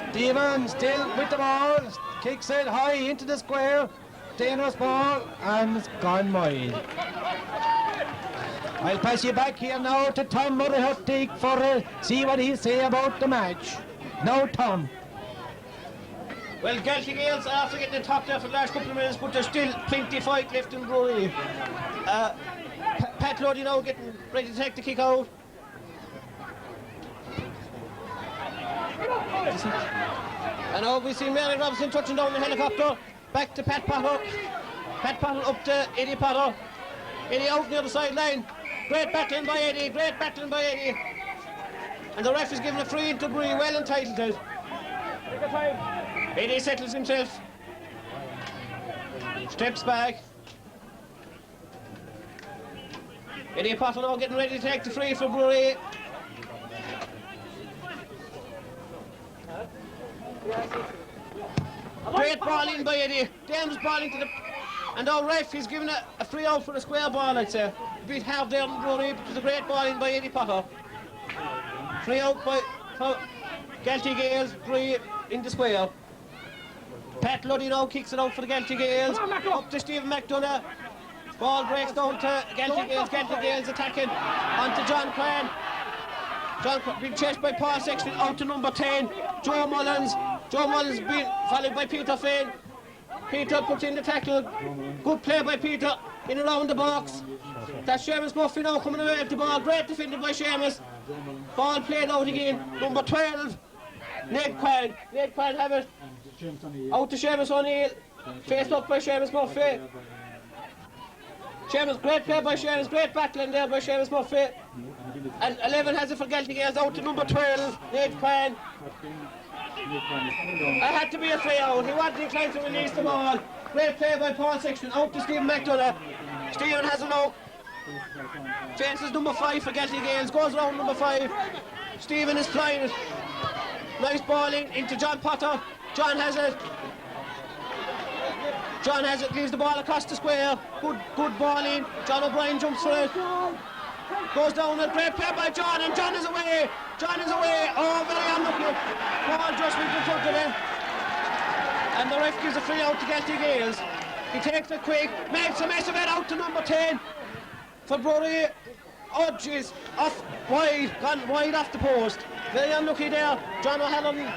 Stephen still with the ball. Kicks it high into the square. Dangerous ball, and it's gone wide. I'll pass you back here now to Tom Murray for see what he'll say about the match. Now, Tom. Well, Gaelic Gaels after getting the top there for the last couple of minutes, but there's still plenty of fight left in Bruree. Pat Loddy now getting ready to take the kick out. And now we see Mary Robinson touching down the helicopter. Back to Pat Potter. Pat Potter up to Eddie Potter. Eddie out near the sideline. Great battling by Eddie. And the ref is giving a free into Bruree, well entitled to it. Eddie settles himself. Steps back. Eddie Potter now getting ready to take the free for Bruree. Great ball in by Eddie. Dan's ball into the... And our ref is giving a free out for a square ball, I'd say. A bit half there on Bruree, but it was a great ball in by Eddie Potter. Free out by Galtee Gaels, Bruree in the square. Pat Luddy now kicks it out for the Galtee Gaels. Up to Stephen McDonough. Ball breaks down to Galtee Gaels. Galtee Gaels attacking onto John Cran. John being chased by Paul Sexton out to number 10, Joe Mullins. Joe Mullins being followed by Peter Finn. Peter puts in the tackle. Good play by Peter in around the box. That's Seamus Murphy now coming away with the ball. Great defended by Seamus. Ball played out again. Number 12, Ned Quine. Ned Quine have it. Out to Seamus O'Neill. Faced up by Seamus Murphy. Seamus, great play by Seamus. Great battling there by Seamus Murphy. And 11 has it for Gaelic Gaels out to number 12, Ned Quine. I had to be a free out. He wanted inclined to release the ball. Great play by Paul Sexton out to Stephen McDonough. Stephen has a look. Faces number 5 for Gaelic Gaels. Goes round number 5. Stephen is flying it. Nice ball into John Potter. John has it. John has it. Leaves the ball across the square. Good ball in. John O'Brien jumps for it. Goes down a great play by John, and John is away. John is away. Oh, very unlucky. Ball just went in front of him. And the ref gives a free out to Gaelic Gaels. He takes it quick, makes a mess of it out to number 10 for Bruree. Oh, jeez, off wide, gone wide off the post. Very unlucky there. John O'Halloran.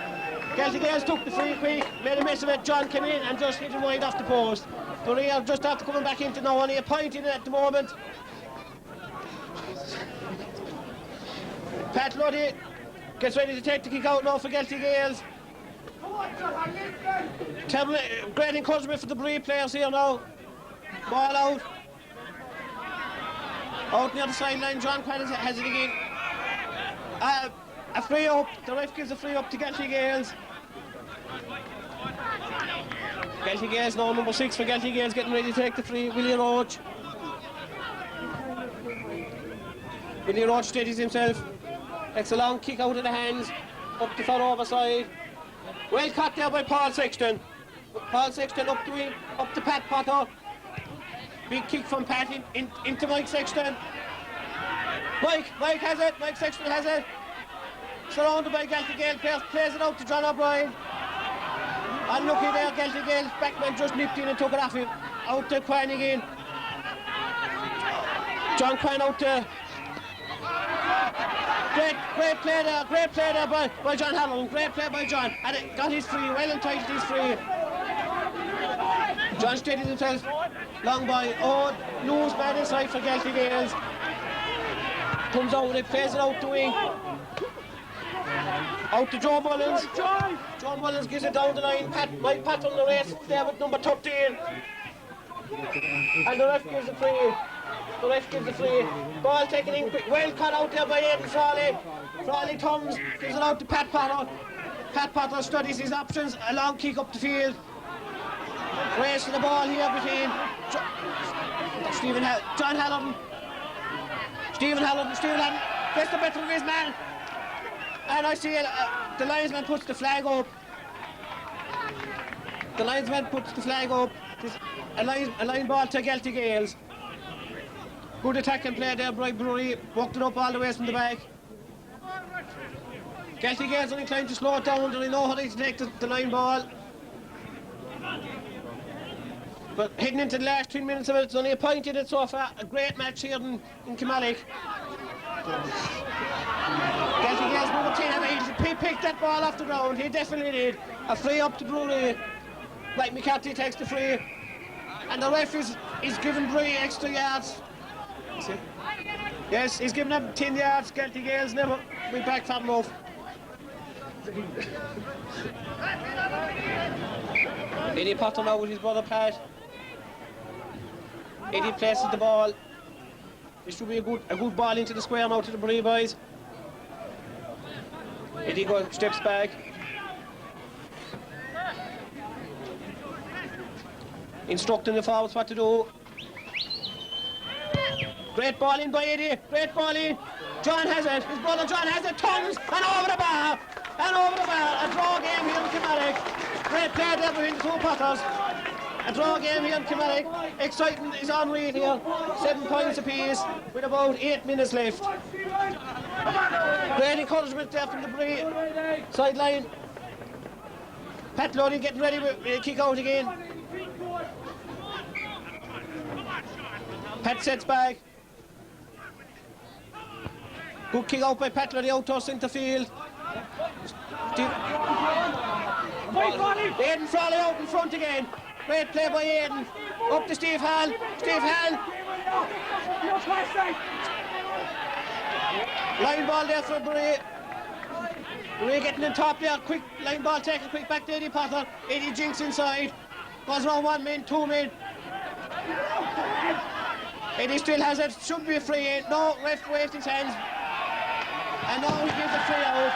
Gaelic Gaels took the free quick, made a mess of it. John came in and just hit him wide off the post. Bruree are just after coming back into now, only a point in it at the moment. Pat Luddy gets ready to take the kick out now for Gaelic Gaels. Great encouragement for the Bruree players here now. Ball out. Out near the sideline, John Quinn has it again. A free up, the ref gives a free up to Gaelic Gaels. Gaelic Gaels now, number 6 for Gaelic Gaels, getting ready to take the free. Willie Roach. Willie Roach steadies himself. Takes a long kick out of the hands, up the far over side. Well caught there by Paul Sexton. Paul Sexton up to Pat Potter. Big kick from Pat into Mike Sexton. Mike has it, Mike Sexton has it. Surrounded by Gaelic Gaels, plays it out to John O'Brien. Unlucky there, Gaelic Gaels, backman just nipped in and took it off him. Out to Quine again. John Quine out to... great play there by John Harrold. Great play by John. And it got his free, well entitled his free. John steadied himself. Long by. Oh, loose man inside for Galtee Gaels. Comes out, it plays it out the wing. Out to Joe Mullins. Joe Mullins gives it down the line. Pat on the race there with number 13. And the ref gives the free. Ball taken in quick. Well cut out there by Aidan Frawley. Frawley turns, gives it out to Pat Potter. Pat Potter studies his options. A long kick up the field. Race to the ball here between John Halloran. Stephen Halloran gets the better of his man. And I see the linesman puts the flag up. The linesman puts the flag up. A line ball to Galtee Gaels. Good attacking play there by Bruree. Walked it up all the way from the back. Galtee Gaels are inclined to slow it down. They know how to take the line ball. But heading into the last 10 minutes of it, it's only a point in it so far. A great match here in Kilmallock. Galtee Gaels number 10, he picked that ball off the ground. He definitely did. A free up to Bruree. Mike McCarthy takes the free. And the ref is giving Bruree extra yards. Yes, he's giving them 10 yards. Galtee Gaels never went back far enough. Eddie Potter now with his brother Pat. Eddie places the ball. It should be a good ball into the square now to the Bruree boys. Eddie steps back. Instructing the forwards what to do. Great ball in by Eddie. Great ball in. John has it. His brother John has it. Turns and over the bar. And over the bar. A draw game here in Kilmallock. Great play there between the two Potters. A draw game here in Kilmallock. Excitement is unreal here. 7 points apiece with about 8 minutes left. Great encouragement there from the Bruree sideline. Pat Loddy getting ready with kick out again. Pat sets back. Good kick out by Pat Loddy out to centre field. Aidan Frawley out in front again. Great play by Aidan. Up to Steve Hall. Line ball there for Bruree. Bruree getting in top there. Quick line ball taken quick back to Eddie Potter. Eddie jinks inside. Goes around 1 man, 2 men. Eddie still has it. Should be a free. No, ref waved his hands. And now he gives a free out.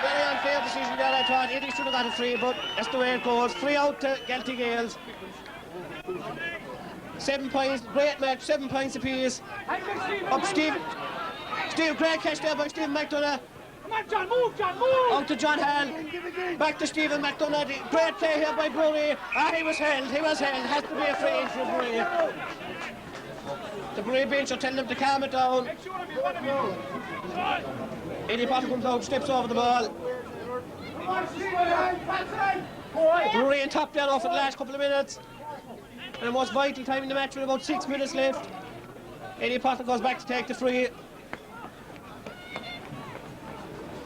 Very unfair decision there, I thought. Eddie should have got a free, but that's the way it goes. Free out to Galtee Gaels. 7 points, great match, 7 points apiece. Up Steve, great catch there by Stephen McDonough. Come on, John, move, move! Out to John Hall. Back to Stephen McDonough. Great play here by Bruree. He was held. Has to be a free for Bruree. The Bruree bench are telling them to calm it down. Eddie Potter comes out, steps over the ball. Bruree in top there now for the last couple of minutes. And the most vital time in the match with about 6 minutes left. Eddie Potter goes back to take the free.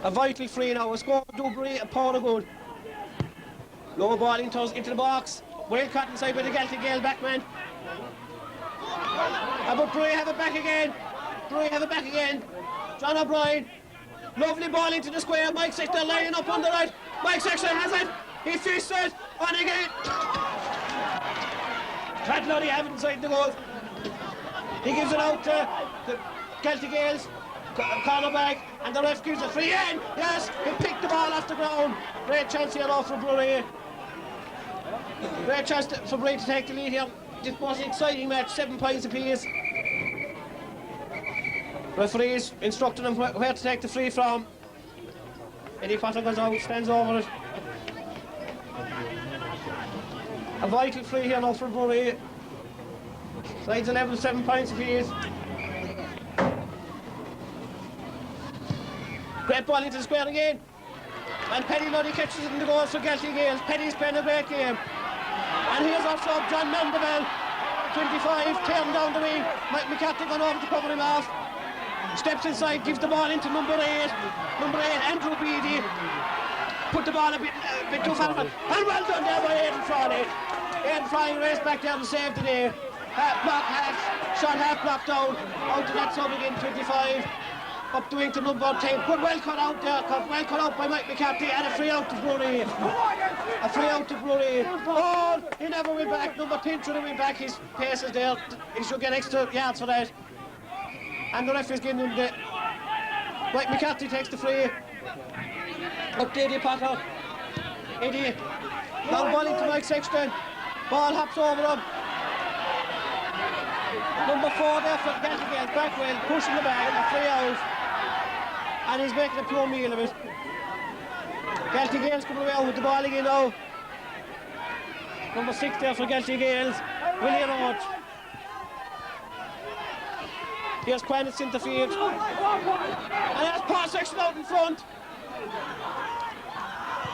A vital free now. A score to Bruree, a power of good. Low ball into the box. Well cut inside by the Galtee Gael backman. But Bruree have it back again. John O'Brien. Lovely ball into the square. Mike Sexton lining up on the right. Mike Sexton has it. He fists it. On again. Pat Loddy have it inside the goal. He gives it out to the Galtee Gaels. Cornerback. And the ref gives it free in. Yes, he picked the ball off the ground. Great chance here now for Bruree. Great chance for Bruree to take the lead here. This was an exciting match. 7 points apiece. Referees instructing them where to take the free from. Eddie Potter goes out, stands over it. A vital free here now for Bruree. Sides 11, 7 points apiece. Great ball into the square again. And Paddy Loddy catches it in the goal for Galtee Gaels. Paddy's playing a great game. And here's our sub, John Mandeville, 25, turned down the wing. Mike McCarthy gone over to cover him off. steps inside, gives the ball into number 8, Andrew Beattie. Put the ball a bit too far, and well done there by Aidan Frawley. Aidan Frawley raced back down and saved it there. Shot half blocked down, out to that sub again, 25. Up the wing to number 10, but well cut out there, well cut out by Mike McCarthy, and a free out to Bruree. A free out to Bruree. Oh, he never went back, number 10 should have went back, his pace is there, he should get extra yards for that. And the referee's getting him the... Mike McCarthy takes the free. Up to Eddie Potter. Eddie, long ball into Mike Sexton. Ball hops over him. Number 4 there for Galtee Gaels, Backwell, pushing the bag, a free out. And he's making a pure meal of it. Galtee Gaels coming away with the ball again now. Number 6 there for Galtee Gaels, Willie Roach. Here's Quan at centre field. And that's Paul Sexton out in front.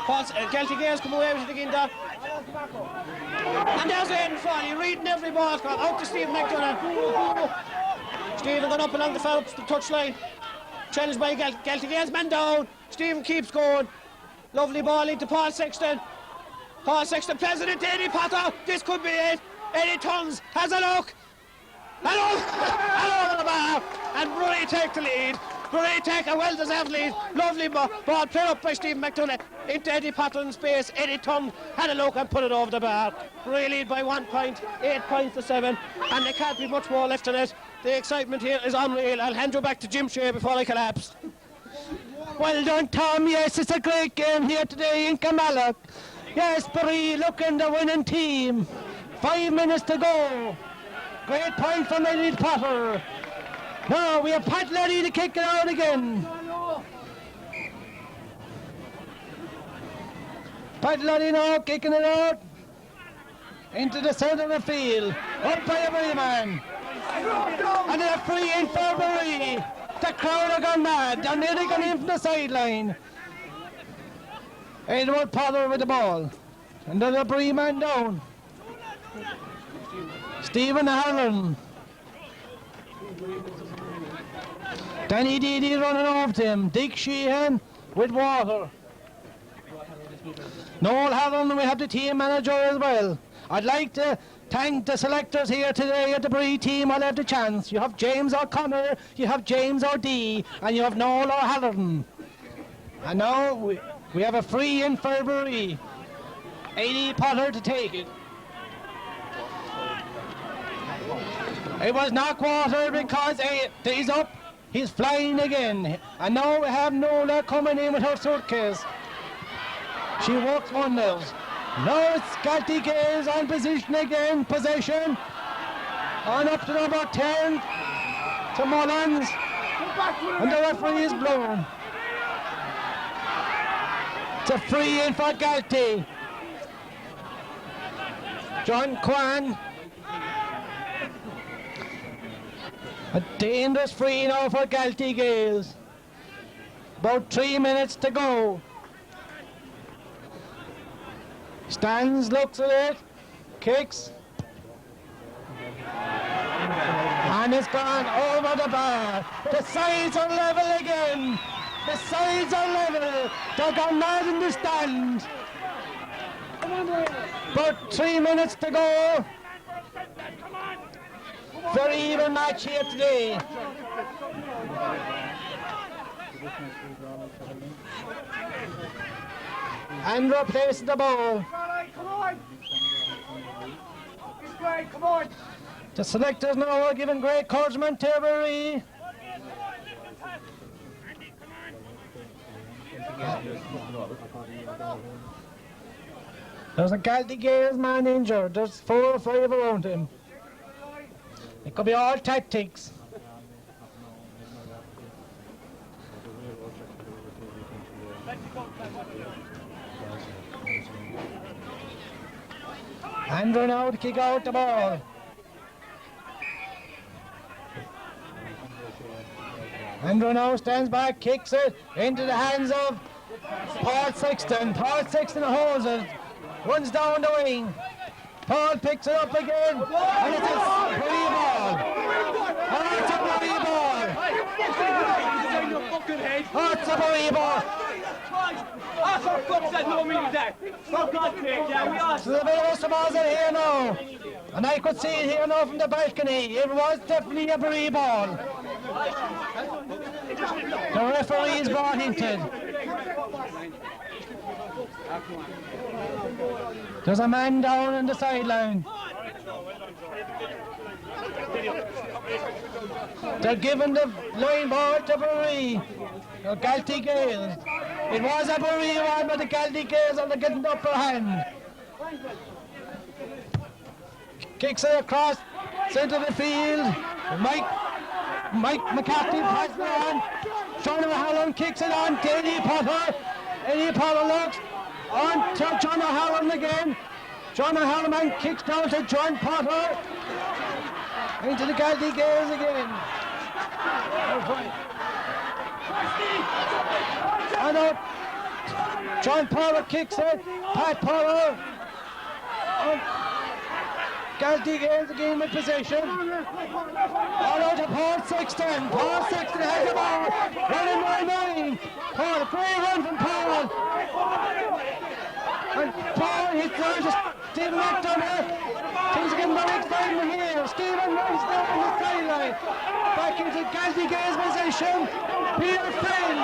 Galtee Gaels come away with it again there. And there's Aidan Frawley reading every ball, out to Stephen McDonagh. Stephen going up along the touchline. Challenged by Galtee Gaels, man down. Stephen keeps going. Lovely ball into Paul Sexton. Paul Sexton plays it into Eddie Potter. This could be it. Eddie turns, has a look. And over the bar. And Bruree take the lead. Bruree take a well-deserved lead. Lovely ball played up by Stephen McDonagh into Eddie Potter in space. Eddie turned, had a look and put it over the bar. Bruree lead by 1 point, 8 points to 7. And there can't be much more left in it. The excitement here is unreal. I'll hand you back to Jim Shea before I collapse. Well done, Tom. Yes, it's a great game here today in Camalloch. Yes, Bruree looking the winning team. 5 minutes to go. Great point from Eddie Potter. Now we have Pat Leddy to kick it out again. Pat Leddy now kicking it out into the centre of the field. Up by every man. And they're free in for Bruree. The crowd are gone mad. They're nearly gone in from the sideline. Edward Potter with the ball. And then the Bruree man down. Stephen Harrold. Danny Deedy running off to him. Dick Sheehan with water. Noel Harrold, we have the team manager as well. I'd like to thank the selectors here today at the Bruree team. I'll have the chance. You have James O'Connor, you have James O'D, and you have Noel O'Halloran. And now we have a free in for Bruree. Eddie Potter to take it. It was not water because he's up. He's flying again. And now we have Nola coming in with her suitcase. She works wonders. Now it's Galtee Gaels on position again. Possession. On up to number 10. To Mullins. And the referee is blown. It's a free in for Galtee. John Quan. A dangerous free now for Galtee Gaels. About 3 minutes to go. Stands, looks at it, kicks. And it's gone over the bar. The sides are level again. The sides are level. They're gone mad in the stand. About 3 minutes to go. Very even match here today. And replaces the ball. Come on. The selectors now are giving great encouragement to Bruree. There's a Galtee Gaels man injured. There's 4 or 5 around him. It could be all tactics. Andrew now to kick out the ball. Andrew now stands back, kicks it into the hands of Paul Sexton. Paul Sexton holds it, runs down the wing. Paul picks it up again, and it's a Bruree ball. And it's a Bruree ball. Oh, it's a Bruree ball. Ah, for fuck's sake, no meaning that. For God's sake, yeah, we are. So the bit of the balls are here now. And I could see it here now from the balcony. It was definitely a Bruree ball. The referee is brought into it. There's a man down on the sideline. They're giving the line ball to Bruree. The Galtee Gaels. It was a Bruree one, but the Galtee Gaels are getting the upper hand. Kicks it across centre of the field. Mike McCarthy passes it on. John O'Halloran kicks it on to Eddie Potter. Eddie Potter looks on to John O'Halloran again. John O'Halloran kicks down to John Potter. Into the Galtee Gaels again. And out. John Potter kicks it. Pat Potter. Galtee Gaels again with possession. All out to Paul Sexton. Paul Sexton has the ball. Running by 9. Paul, great run from Paul. And Paul hits down to Stephen McDonough. Things are getting very exciting here. Stephen Rice there on the sideline. Back into Galtee Gaels position. Peter Flynn.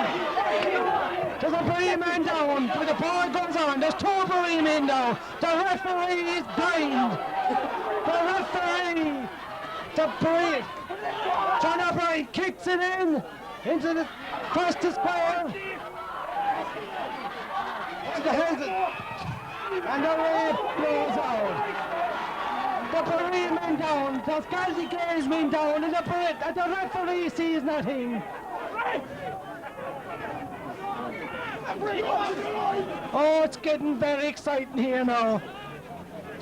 There's a Bruree man down, but the ball goes on. There's 2 Bruree men down. The referee is blind. The referee. The Bruree. John O'Brien kicks it in into the across the square. To the head. And the ref blows out. The Bruree men down. The Galtee Gaels men down, and the referee sees nothing. Oh, it's getting very exciting here now.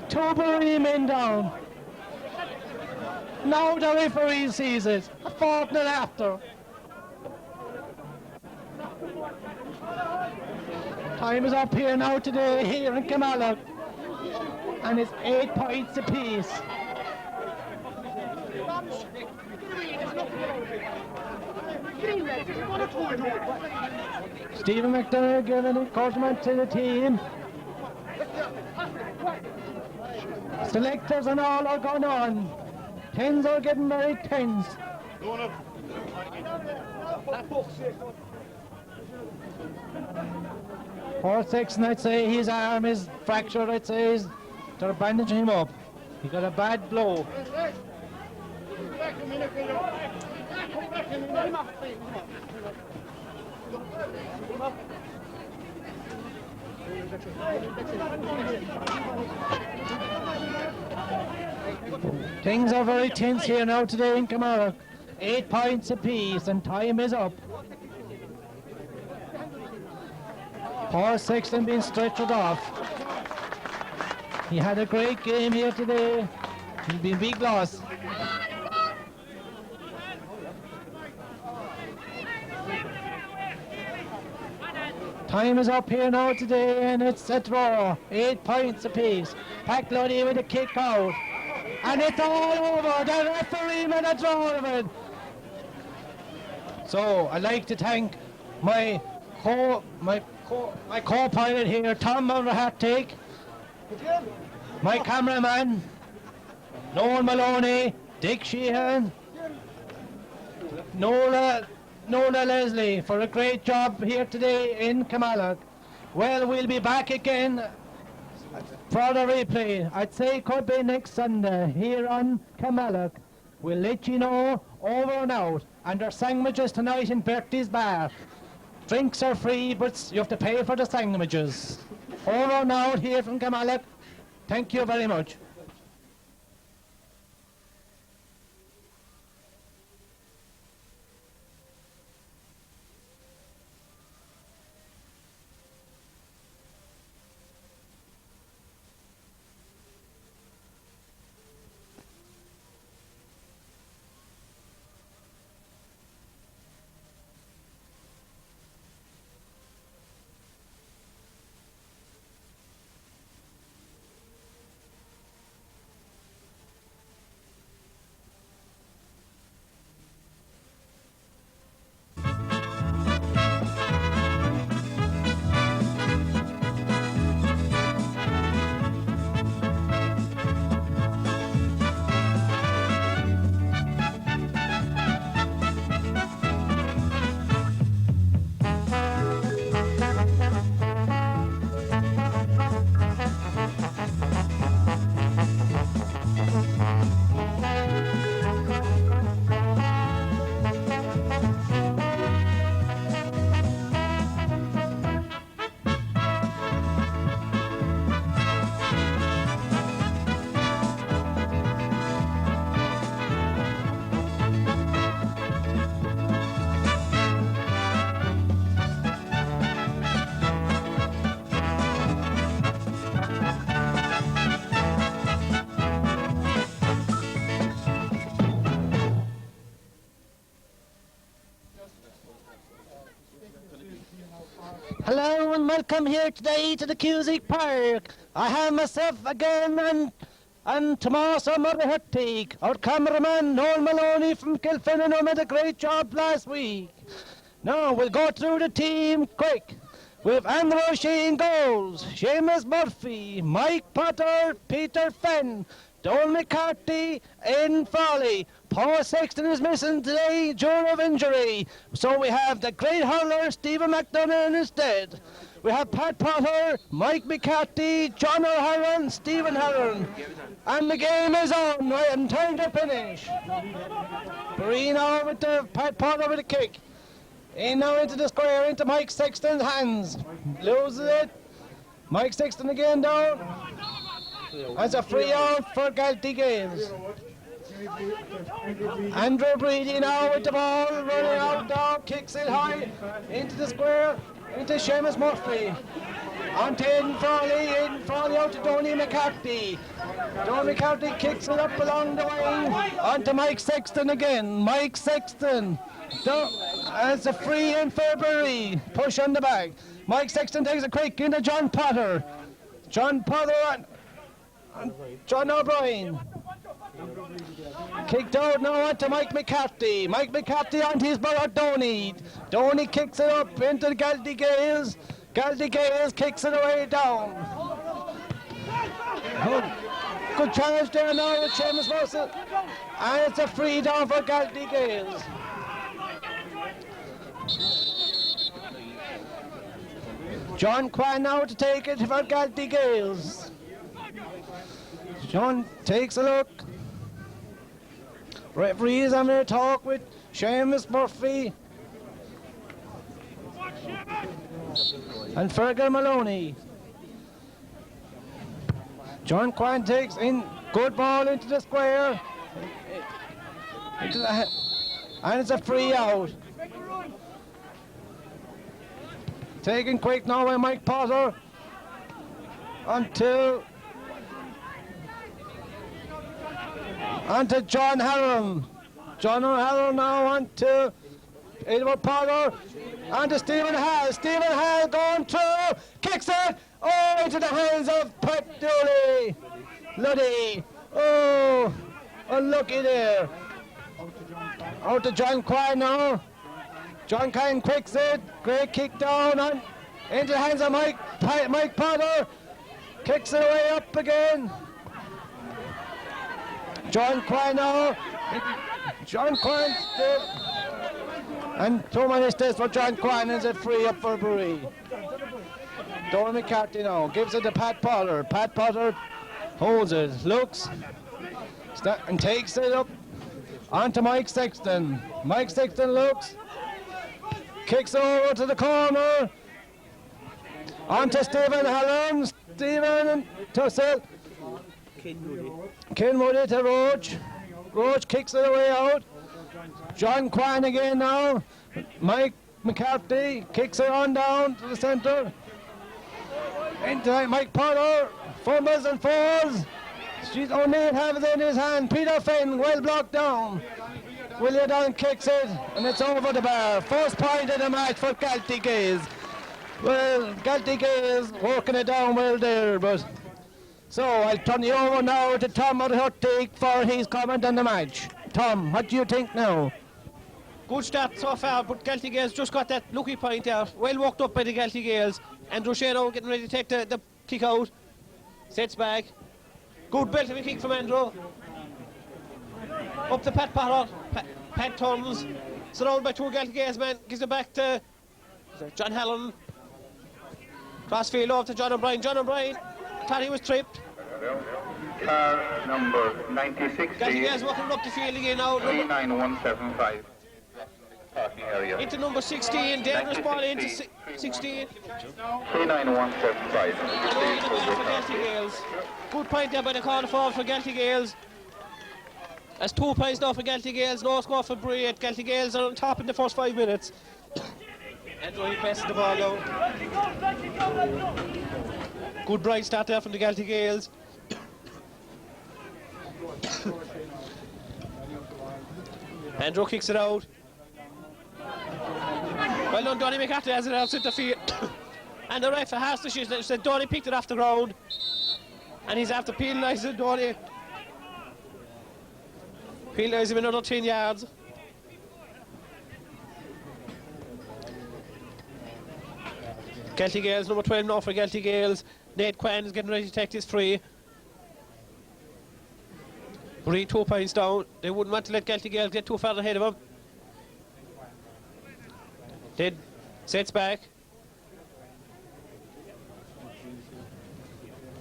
2 Bruree men down. Now the referee sees it. A fortnight after. Time is up here now today, here in Kamala. And it's 8 points apiece. Stephen McDonough giving encouragement to the team. Selectors and all are going on. Tens are getting very tense. Paul Sexton, I'd say his arm is fractured. I'd say they're bandaging him up. He got a bad blow. Things are very tense here now today in Kilmarnock. 8 points apiece and time is up. Paul Sexton being stretched off. He had a great game here today. He'll be a big loss. Time is up here now today and it's a draw. 8 points apiece. Packlody with a kick out. And it's all over. The referee made a draw of it. So I'd like to thank my co-pilot here, Tom Mulrahat, my cameraman, Noel Maloney, Dick Sheehan, Nola Leslie for a great job here today in Kilmarnock. Well, we'll be back again for the replay. I'd say it could be next Sunday here on Kilmarnock. We'll let you know over and out. And there's sandwiches tonight in Bertie's Bar. Drinks are free, but you have to pay for the sandwiches. Over and out here from Kilmarnock. Thank you very much. Hello and welcome here today to the Cusick Park. I have myself again and Tommaso Murray, our cameraman Noel Maloney from Kilfin, who made a great job last week. Now we'll go through the team quick. We have Andrew O'Shea in goals, Seamus Murphy, Mike Potter, Peter Fenn, Donald McCarthy, Aidan Frawley. Paul Sexton is missing today due to injury. So we have the great hurler Stephen McDonough instead. We have Pat Potter, Mike McCarthy, John O'Halloran, Stephen Halloran. And the game is on and time to finish. Bruree now with the Pat Potter with a kick. In now into the square, into Mike Sexton's hands. Loses it. Mike Sexton again down. That's a free out for Galtee Gaels. Andrew Breedy now with the ball, running out down, kicks it high, into the square, into Seamus Murphy. On to Aidan Frawley out to Donny McCarthy. Donny McCarthy kicks it up along the wing, on to Mike Sexton again. Mike Sexton. It's a free in for Bruree. Push on the back. Mike Sexton takes a quick into John Potter. John Potter and John O'Brien. Kicked out now onto Mike McCarthy. Mike McCarthy onto his brother Donny. Donny kicks it up into the Galtee Gaels. Galtee Gaels kicks it away down. Good challenge there now with Seamus Murphy. And it's a free down for Galtee Gaels. John Kwan now to take it for Galtee Gaels. John takes a look. Referee is having a talk with Seamus Murphy and Fergal Maloney. John Kwan takes in, good ball into the square, and it's a free out. Taken quick now by Mike Potter onto John Harrold. John O'Halloran now onto Edward Potter, onto Stephen Hall. Stephen Hall going through, kicks it, into the hands of Pat Dooley. Luddy, unlucky there. Out to John Quine now. John Quine quicks it, great kick down into the hands of Mike Potter. Kicks it away up again. John Quine now. John Quine and 2 minutes this for John Quine, is it free up for Bruree. Donald McCarthy now gives it to Pat Potter. Pat Potter holds it, looks and takes it up onto Mike Sexton. Mike Sexton looks, kicks over to the corner, onto Stephen Halloran. Stephen and Tussell. Kinwoody to Roach. Roach kicks it away out. John Quine again now. Mike McCarthy kicks it on down to the centre. Into Mike Potter. Fumbles and falls. She's only have it in his hand. Peter Fenn, well blocked down. William Dunn kicks it, and it's over the bar. First point of the match for Galtee Gaels. Well, Galtee Gaels working it down well there, but... So I'll turn you over now to Tom Murray for his comment on the match. Tom, what do you think now? Good start so far, but Galtee Gaels just got that lucky point there. Well worked up by the Galtee Gaels. Andrew O'Shea now getting ready to take the kick out. Sets back. Good belt of a kick from Andrew. Up to Pat Potter. Pat turns. Surrounded by 2 Galtee Gaels men. Gives it back to John Halloran. Crossfield over to John O'Brien. John O'Brien thought he was tripped. Car number 9016. Galtee Gaels walking up the field again now. 39175. Parking area. Into number 16. Dangerous ball into 16. 39175. For Galtee Gaels. Good point there by the corner forward for Galtee Gaels. That's 2 points now for Galtee Gaels. No score for Bruree. Galtee Gaels are on top in the first 5 minutes. Andrew, he passes the ball out. Good bright start there from the Galtee Gaels. Andrew kicks it out. Well done, Donny McCarthy has it out centre field. And the ref has to shoot. Said Donny picked it off the ground. And he's after penalising Donny. Penalise him another 10 yards. Galtee Gaels, number 12 now for Galtee Gaels. Nate Quinn is getting ready to take this free. Bruree 2 points down. They wouldn't want to let Galtee Gaels get too far ahead of them. Then sets back.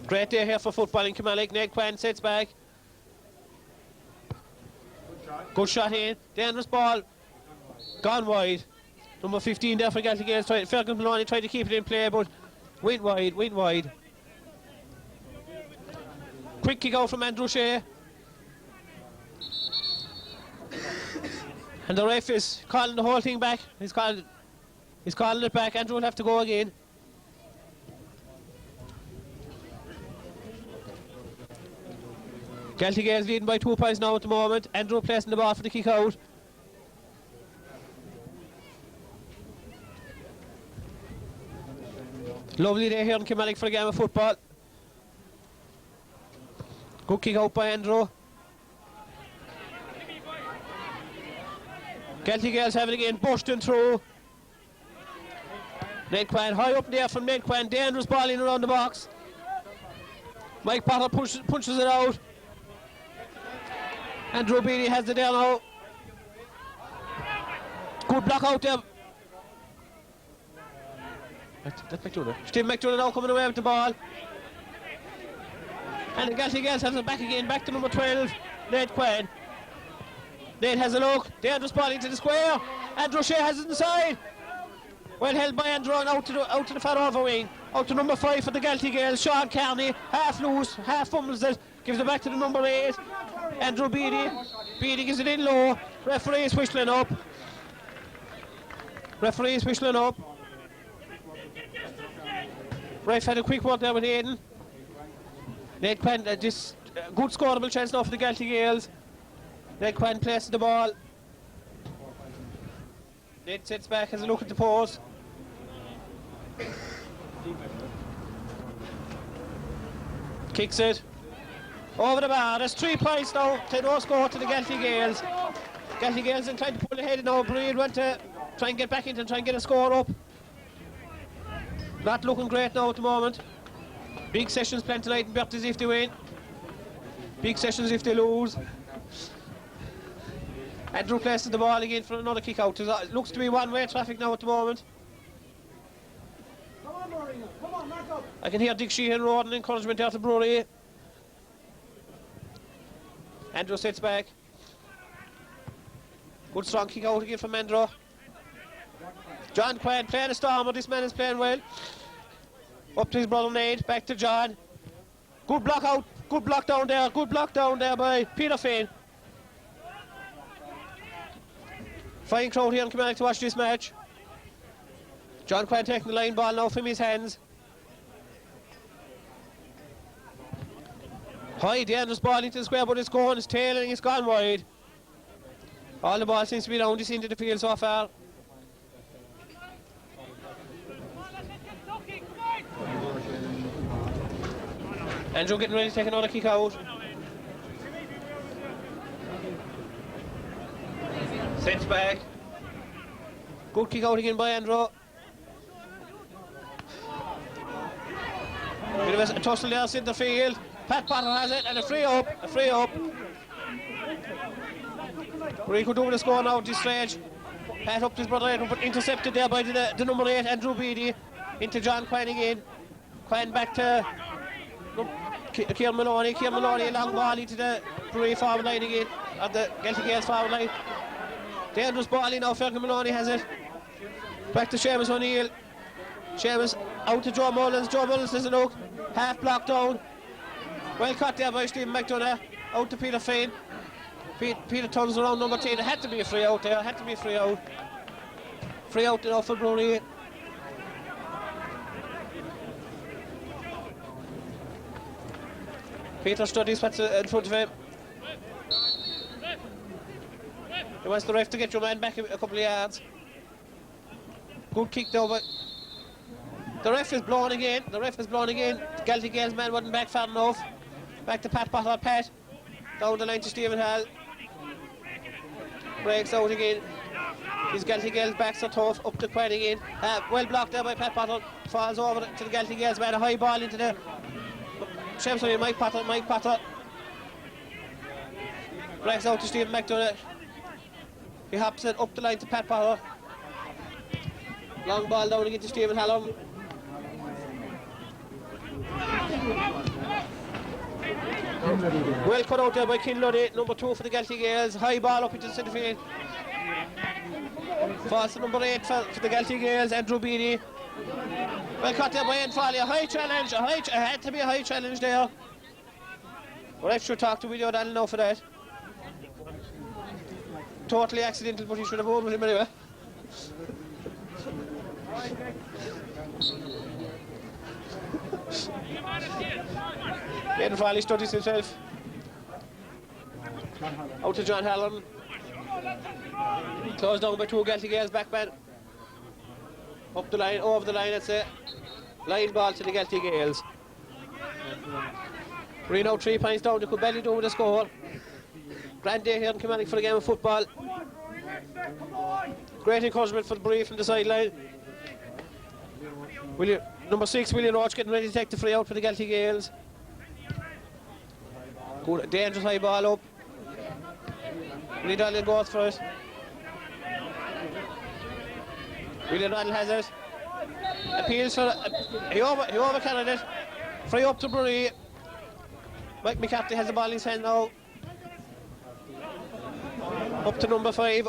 Great day here for football in Kilmallock. Nate Quinn sets back. Good shot in. Dangerous ball. Gone wide. Number 15 there for Galtee Gaels. Fergus Maloney tried to keep it in play, but went wide. Quick kick out from Andrew Shea. And the ref is calling the whole thing back. He's calling it back. Andrew will have to go again. Galtee Gaels leading by 2 points now at the moment. Andrew placing the ball for the kick out. Lovely day here in Kilmallock for a game of football. Good kick out by Andrew. Galtee Gaels have it again, Bushton through. Nate Quinn high up there from Nate Quinn. Dangerous ball in around the box. Mike Potter punches it out. Andrew Beattie has it there now. Good block out there. That's McDonough. Steve McDonough now coming away with the ball. And the Galtee Gaels has it back again, back to number 12, Nate Quinn. Nate has a look. Dangerous ball into the square. Andrew Shea has it inside. Well held by Andrew and out to the far over wing. Out to number 5 for the Galtee Gaels. Sean Carney, half loose, half fumbles it. Gives it back to the number 8. Andrew Beattie. Beattie gives it in low. Referee is whistling up. Ref had a quick word there with Aidan. Nate Quinn, this good scoreable chance now for the Galtee Gaels. Nate Quinn places the ball. Nate sits back, has a look at the post. Kicks it. Over the bar. There's 3 points now. 10-0 score to the Galtee Gaels. Galtee Gaels are trying to pull ahead now. Bruree want to try and get back into and try and get a score up. Not looking great now at the moment. Big sessions planned tonight in Berties if they win. Big sessions if they lose. Andrew places the ball again for another kick out. It looks to be one-way traffic now at the moment. Come on, Maureen. Come on, knock up. I can hear Dick Sheehan roaring encouragement there to Bruree. Andrew sits back. Good strong kick out again from Andrew. John Quinn playing a stormer. This man is playing well. Up to his brother Nate. Back to John. Good block out. Good block down there. Good block down there by Peter Finn. Fine crowd here in Kilmallock to watch this match. John Quinn taking the line ball now from his hands. High dangerous ball into the square, but it's going, it's tailing, it's gone wide. All the ball seems to be down this into the field so far. Andrew getting ready to take another kick out. Sends back. Good kick out again by Andrew. Bit of a tussle there in the field. Pat Potter has it and a free up. Bruree could do with a score now at this stage. Pat up to his brother, but intercepted there by the number 8, Andrew Beattie. Into John Quinn again. Quinn back to Kieran Maloney. Kieran Maloney, a long ball into the Bruree forward line again. At the Galtee Gaels forward line. Dangerous ball in now, Fergus Maloney has it. Back to Seamus O'Neill. Seamus out to Joe Mullins. Joe Mullins has a look. Half blocked down. Well caught there by Stephen McDonough. Out to Peter Finn. Peter turns around number 10. There had to be a free out there. Free out enough for Bruree. Peter studies what's in front of him. He wants the ref to get your man back a couple of yards. Good kick though, but the ref is blowing again. The Galtee Gaels man wasn't back far enough. Back to Pat Potter. Pat down the line to Stephen Hall. Breaks out again. His Galtee Gaels backs are tough. Up to Quinn again. Well blocked there by Pat Potter. Falls over to the Galtee Gaels man. A high ball into the Shamsoni. Mike Potter. Breaks out to Stephen McDonough. He hops it up the line to Pat Potter. Long ball down again to Stephen Hallam. Well cut out there by Kinluddy, number 2 for the Galtee Gaels. High ball up into the centre field. Falls to number 8 for the Galtee Gaels, Andrew Beattie. Well cut there by Ian Foley. A high challenge, had to be a high challenge there. Well, I should talk to Willie O'Donnell now for that. Totally accidental, but he should have won with him anyway. Ian Foley studies himself. Out to John Halloran. Closed down by 2 Galtee Gaels backman. Up the line, over the line, that's it. Line ball to the Galtee Gaels. Bree now 3 points down, they could barely do with the score. Grand day here in Kilmarnock for the game of football. Great encouragement for Bree from the sideline. Number 6, William Roach, getting ready to take the free out for the Galtee Gaels. Good, dangerous high ball up. Willie Donnell goes for it. William Donnell has it. Appeals for he overcarried it. Free up to Bruree. Mike McCarthy has the ball in his hand now. Up to number 5.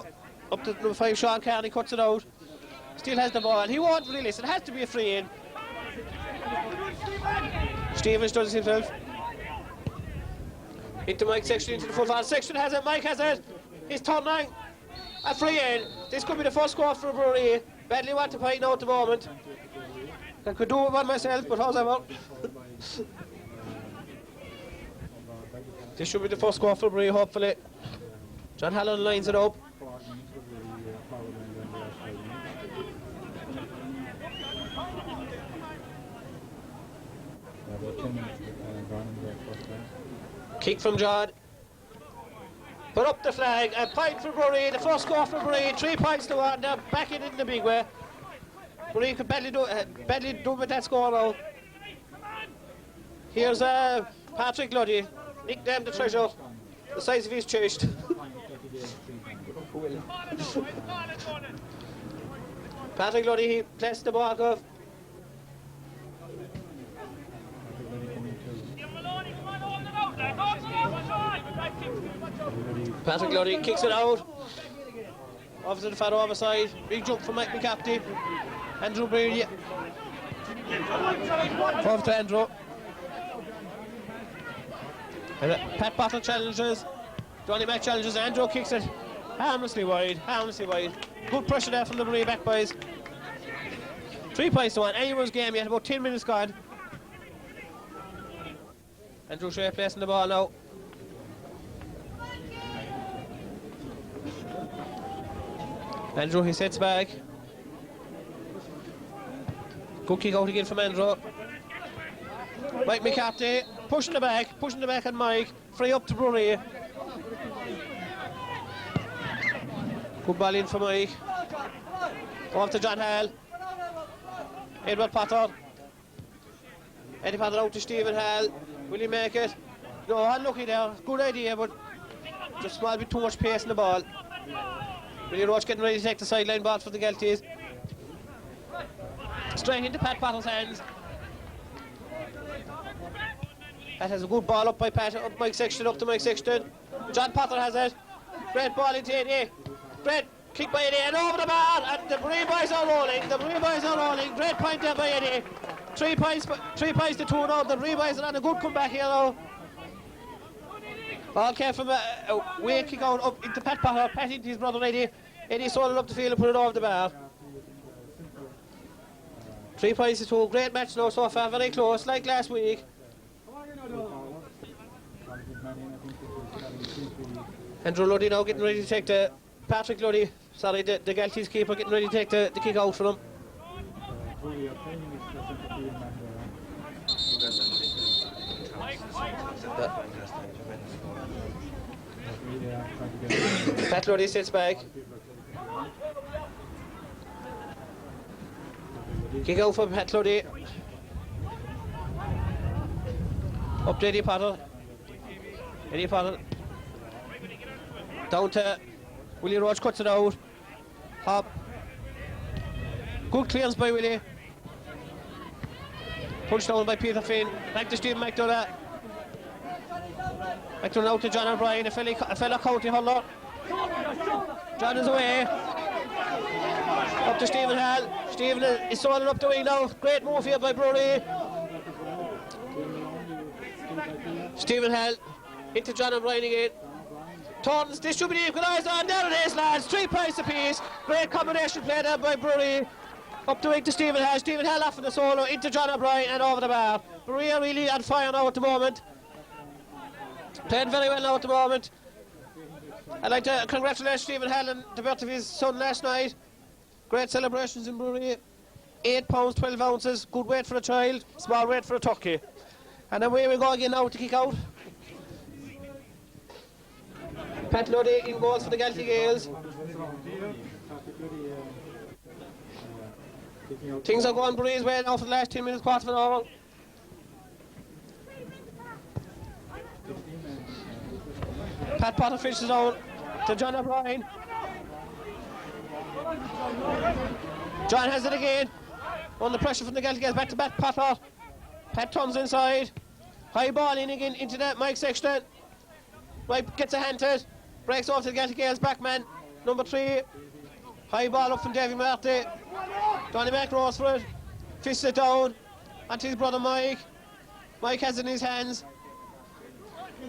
Sean Carney cuts it out. Still has the ball. He won't release it. Has to be a free in. Stevens does it himself. Into Mike Sexton, into the full forward. Sexton has it. Mike has it. He's turning. A free in. This could be the first score for Bruree. Badly want to point now at the moment. I could do it one myself, but how's ever. This should be the first score for Bruree, hopefully. John Halloran lines it up. Kick from John. Put up the flag. A point for Bruree. The first score for Bruree. 3 points to 1. They're back in the big way. Bruree could badly do with that score now. Here's Patrick Luddy. Nicknamed the treasure. The size of his chest. Patrick Luddy, he placed the ball off. Patrick Luddy kicks it out. Off to the far over side. Big jump from Mike McCarthy. Andrew Brady. Off to Andrew. Pat Potter challenges. Johnny Mack challenges. Andrew kicks it harmlessly wide. Good pressure there from the Bruree back boys. 3 points to 1. Anyone's game yet. About 10 minutes gone. Andrew Shea placing the ball now. Andrew, he sets back. Good kick out again from Andrew. Mike McCarthy pushing the back on Mike. Free up to Bruree. Good ball in for Mike. Off to John Hall. Edward Potter. Eddie Potter out to Stephen Hall. Will he make it? No, unlucky there. Good idea, but just a small bit too much pace in the ball. Willie Roach getting ready to take the sideline ball for the Galtees. Straight into Pat Potter's hands. Pat has a good ball up by Pat, up Mike Sexton, up to Mike Sexton. John Potter has it. Great ball into Eddie. Great kick by Eddie and over the bar. And the Bruree boys are rolling. Great point there by Eddie. 3 points to 2 now. The Bruree boys are on a good comeback here now. Ball came from a way kick out up into Pat Potter. Pat into his brother Eddie. Eddie sold it up the field and put it over the bar. 3 points to 2. Great match now so far. Very close, like last week. Andrew Luddy now getting ready to take the... Patrick Luddy, sorry, the Galtees keeper getting ready to take the kick out for him. Pat Luddy sits back. Kick out for Pat Luddy. Up to Eddie Potter. Eddie Potter. Down to Willie Roach, cuts it out. Hop. Good clearance by Willie. Punched down by Peter Finn. Back to Stephen McDonough. McDonough out to John O'Brien, a fella county hurler. John is away. Up to Stephen Hall. Stephen is throwing up the wing now. Great move here by Bruree. Stephen Hall into John O'Brien again. Turns, this should be the equaliser, and there it is, lads. 3 points apiece. Great combination play there by Bruree. Up the wing to Stephen Hall. Stephen Hall off in the solo into John O'Brien and over the bar. Bruree are really on fire now at the moment. Playing very well now at the moment. I'd like to congratulate Stephen Hall on the birth of his son last night. Great celebrations in Bruree. 8 pounds 12 ounces. Good weight for a child, small weight for a turkey. And away we go again now to kick out. Pat Luddy in goals for the Galtee Gaels. Things are going Bruree's way now for the last 10 minutes, quarter of an hour. Pat Potter finishes out to John O'Brien. John has it again. Under pressure from the Galtee Gaels, back to Pat Potter. Pat turns inside. High ball in again into that Mike Sexton. Mike gets a hand to it. Breaks off to the Galtee Gaels backman. Number 3. High ball up from Davy Marty. Donny McRose for it. Fists it down. Onto his brother Mike. Mike has it in his hands.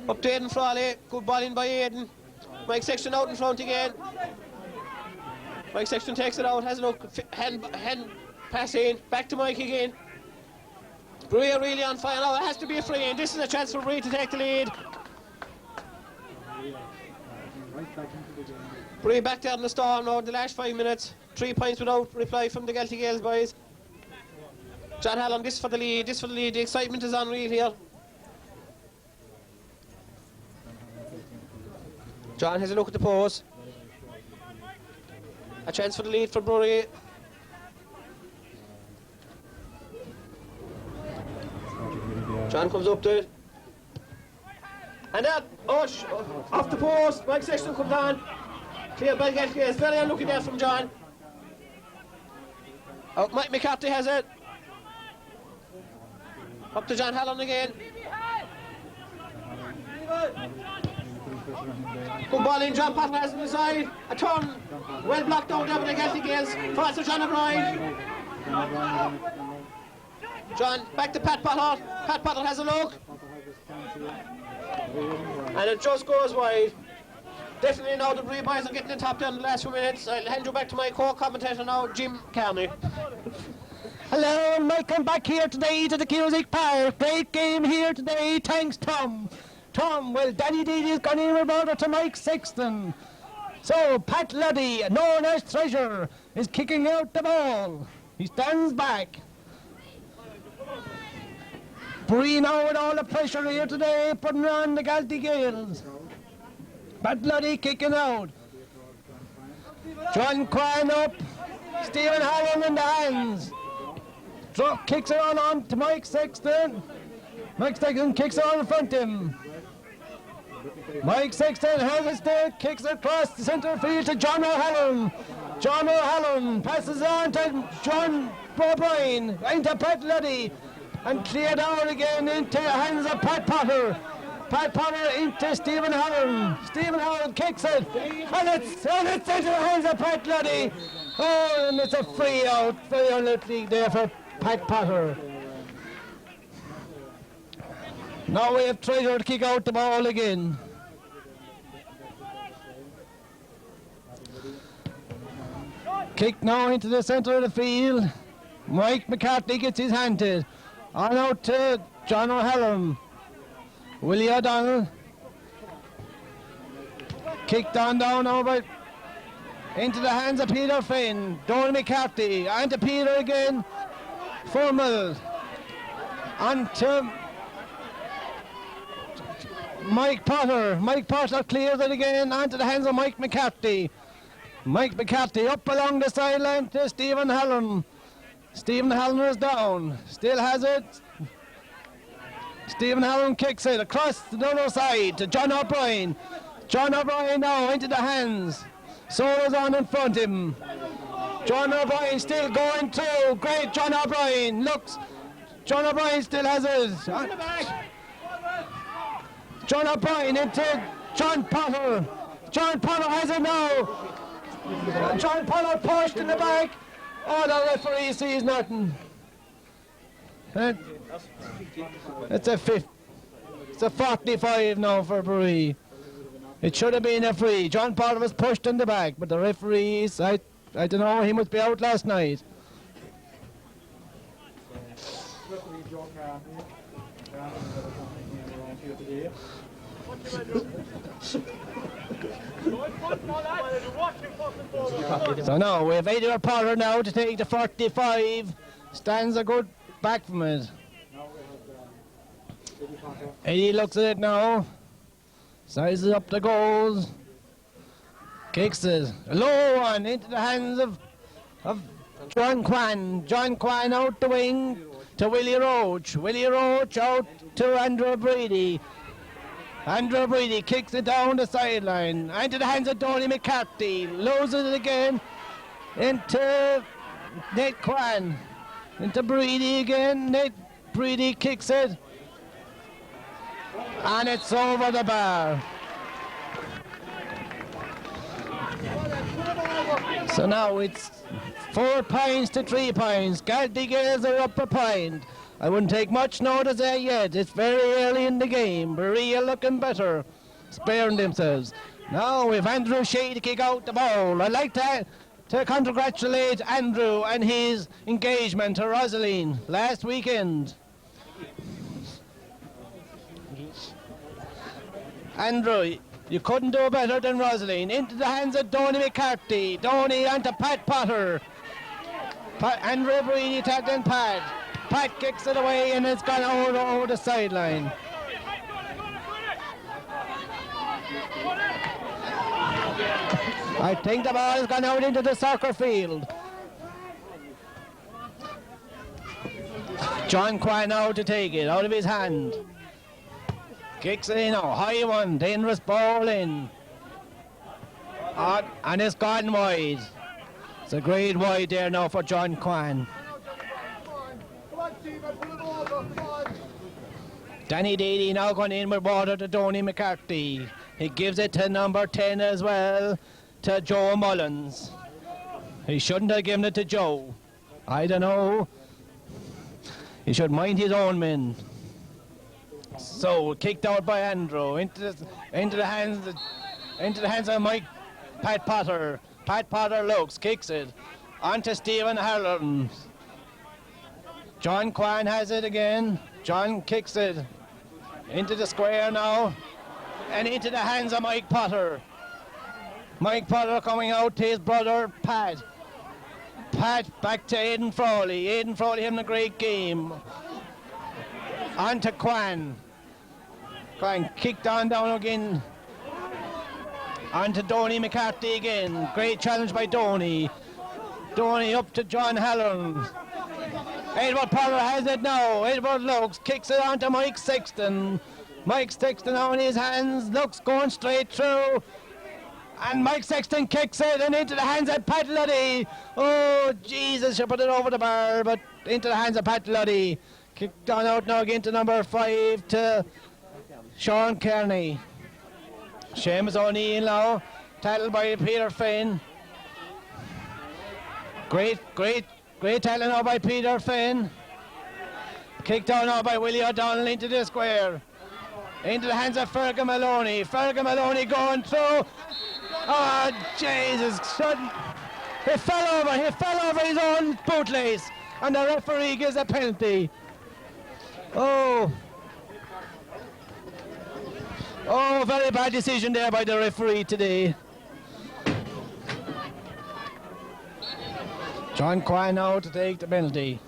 Up to Aidan Frawley. Good ball in by Aidan. Mike Sexton out in front again. Mike Sexton takes it out. Has a look. Hand pass in. Back to Mike again. Bruree are really on fire now. It has to be a free in. This is a chance for Bruree to take the lead. Bruree back there in the storm now in the last 5 minutes. 3 points without reply from the Galtee Gaels boys. John Hallam, this for the lead, this for the lead. The excitement is unreal here. John has a look at the post. A chance for the lead for Bruree. John comes up to it. And that, off the post, Mike Sexton comes on. Clear by Galtee Gaels, very unlucky there from John. Oh, Mike McCarthy has it. Up to John Hallam again. Good ball in, John Potter has it inside. A turn, well blocked out there by the Galtee Gaels. First to John O'Brien. John, back to Pat Potter. Pat Potter has a look. And it just goes wide. Definitely now the Bruree boys are getting the top down in the last few minutes. I'll hand you back to my co-commentator now, Jim Carney. Hello and welcome back here today to the Music Park. Great game here today, thanks Tom. Well, Danny Deedy's gone in revolver to Mike Sexton. So Pat Luddy, known as Treasure, is kicking out the ball. He stands back. Bruree now with all the pressure here today, putting on the Galtee Gaels. Pat Luddy kicking out. John Quine up. Stephen Hallam in the hands. Kicks it on to Mike Sexton. Mike Sexton kicks it on in front of him. Mike Sexton has a stick, kicks it across the centre field to John O'Halloran. John O'Halloran passes on to John O'Brien, into Pat Luddy, and cleared out again into the hands of Pat Potter. Pat Potter into Stephen Hallam. Stephen Hallam kicks it, and it's into the hands of Pat Luddy. Oh, and it's a free out, very unlucky there for Pat Potter. Now we have Treasure to kick out the ball again. Kick now into the centre of the field. Mike McCarthy gets his hand to it. On out to John O'Halloran. Willie O'Donnell. Kicked on down over into the hands of Peter Finn. Donald McCarthy. And to Peter again. Formal. On to Mike Potter. Mike Potter clears it again onto the hands of Mike McCarthy. Mike McCarthy up along the sideline to Stephen Halloran. Stephen Halloran is down. Still has it. Stephen Halloran kicks it across the other side to John O'Brien. John O'Brien now into the hands. Sora's on in front of him. John O'Brien still going through. Great John O'Brien. Looks. John O'Brien still has it. John O'Brien into John Potter. John Potter has it now. John Potter pushed in the back. Oh, the referee sees nothing. It's a 45 now for Bruree. It should have been a free. John Potter was pushed in the back, but the referees, I don't know, he must be out last night. So now we have Adrian Potter now to take the 45. Stands a good back from it. Eddie looks at it now. Sizes up the goals. Kicks it. A low one into the hands of John Kwan. John Kwan out the wing to Willie Roach. Willie Roach out to Andrew Brady. Andrew Brady kicks it down the sideline. Into the hands of Donny McCarthy. Loses it again into Nate Kwan. Into Brady again. Nate Brady kicks it. And it's over the bar. So now it's 4 points to 3 points. Galtee Gaels are up a point. I wouldn't take much notice there yet. It's very early in the game. Bruree are looking better, sparing themselves. Now we've Andrew Shea to kick out the ball. I'd like to congratulate Andrew and his engagement to Rosaleen last weekend. Andrew, you couldn't do better than Rosaleen. Into the hands of Donny McCarthy. Donny onto Pat Potter. Andrew Brady tapped in Pat. Pat kicks it away and it's gone over the sideline. I think the ball has gone out into the soccer field. John Kwan now to take it out of his hand. Kicks it in, a high one, dangerous ball in. And it's gone wide. It's a great wide there now for John Kwan. Danny Daly now going in with water to Donny McCarthy. He gives it to number 10 as well, to Joe Mullins. He shouldn't have given it to Joe. I don't know. He should mind his own men. So kicked out by Andrew into the hands of Pat Potter. Pat Potter looks, kicks it onto Stephen Harrold. John Kwan has it again. John kicks it into the square now and into the hands of Mike Potter. Mike Potter coming out to his brother Pat. Pat back to Aidan Frawley. Aidan Frawley having a great game. On to Kwan. Kwan kicked down again. On to Donny McCarthy again. Great challenge by Donny. Donny up to John Halloran. Edward Potter has it now. Edward looks, kicks it on to Mike Sexton. Mike Sexton on his hands, looks going straight through. And Mike Sexton kicks it and into the hands of Pat Luddy. Oh, Jesus, she put it over the bar, but into the hands of Pat Luddy. Kicked on out now again to number 5 to Sean Kearney. Seamus O'Neill now, tackled by Peter Finn. Great tackle now by Peter Finn. Kicked on now by Willie O'Donnell into the square. Into the hands of Fergus Maloney. Fergus Maloney going through. Oh, Jesus. He fell over his own bootlace. And the referee gives a penalty. Oh, very bad decision there by the referee today. John Kwan now to take the penalty.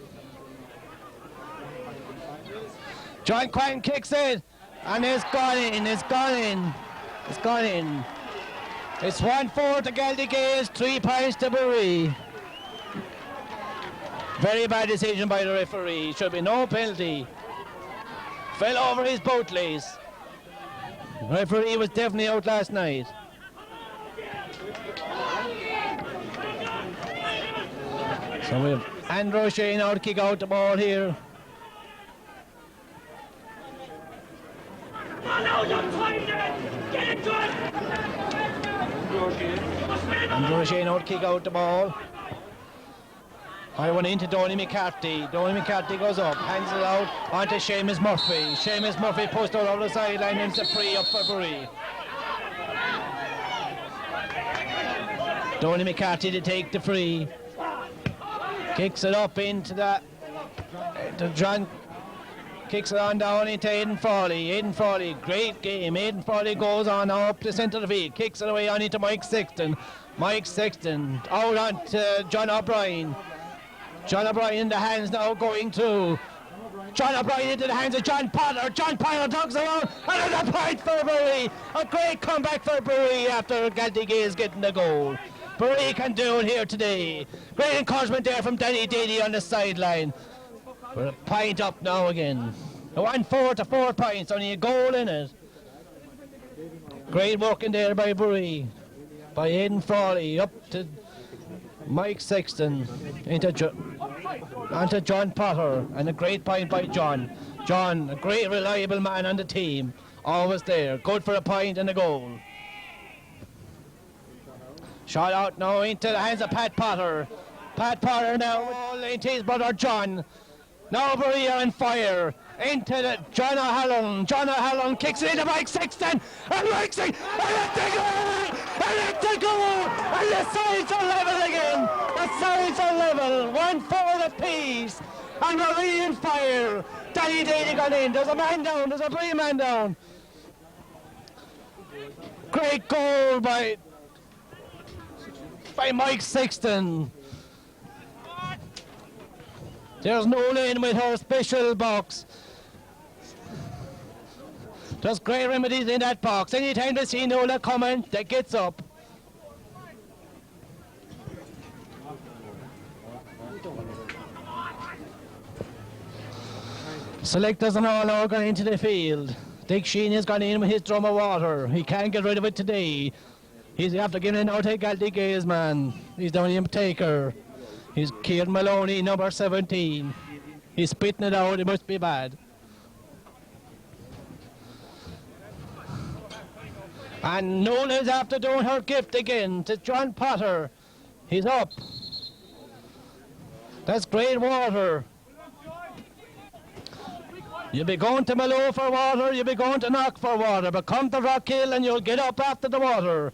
John Quinn kicks it, and it's gone in, it's gone in, it's gone in. It's 1-4 to Galtee Gaels, 3 points to Bruree. Very bad decision by the referee, should be no penalty. Fell over his boat lace. Referee was definitely out last night. So we have Andrew Shane out to kick out the ball here. Andrew Shane out to kick out the ball. I went into Donny McCarthy. Donny McCarthy goes up, hands it out onto Seamus Murphy. Seamus Murphy pushed out over the sideline and it's a free up for Bruree. Donny McCarthy to take the free. Kicks it up into that. John kicks it on down into Aidan Frawley. Aidan Frawley, great game. Aidan Frawley goes on now up the centre of the field. Kicks it away on into Mike Sexton. Mike Sexton out on to John O'Brien. John O'Brien in the hands now going through. John O'Brien into the hands of John Potter. John Potter tugs around. Another point for Bruree. A great comeback for Bruree after Galtee Gaels getting the goal. Bruree can do it here today. Great encouragement there from Danny Daly on the sideline. We're a point up now again. 1-4 to 4 points, only a goal in it. Great work in there by Bruree. By Aidan Frawley up to Mike Sexton onto John Potter, and a great point by John. John, a great reliable man on the team, always there, good for a point and a goal. Shot out now into the hands of Pat Potter. Pat Potter now into his brother John. Now Bruree on fire. Into the John O'Halloran. John O'Halloran kicks it into Mike Sexton. And Mike Sexton. And let the goal! And let the goal! And the sides are level again. The sides are level. 1-4 apiece. And Bruree on fire. Danny Daly got in. There's a man down. There's a Bruree man down. Great goal by Mike Sexton. There's Nolan with her special box. There's great remedies in that box. Anytime they see Nola coming, that gets up. Selectors and all are going into the field. Dick Sheen has gone in with his drum of water. He can't get rid of it today. He's after giving it now to Galtee Gaels man. He's down in taker. He's Kieran Maloney, number 17. He's spitting it out, it must be bad. And Nola's after doing her gift again to John Potter. He's up. That's great water. You'll be going to Malone for water, you'll be going to Knock for water, but come to Rockhill and you'll get up after the water.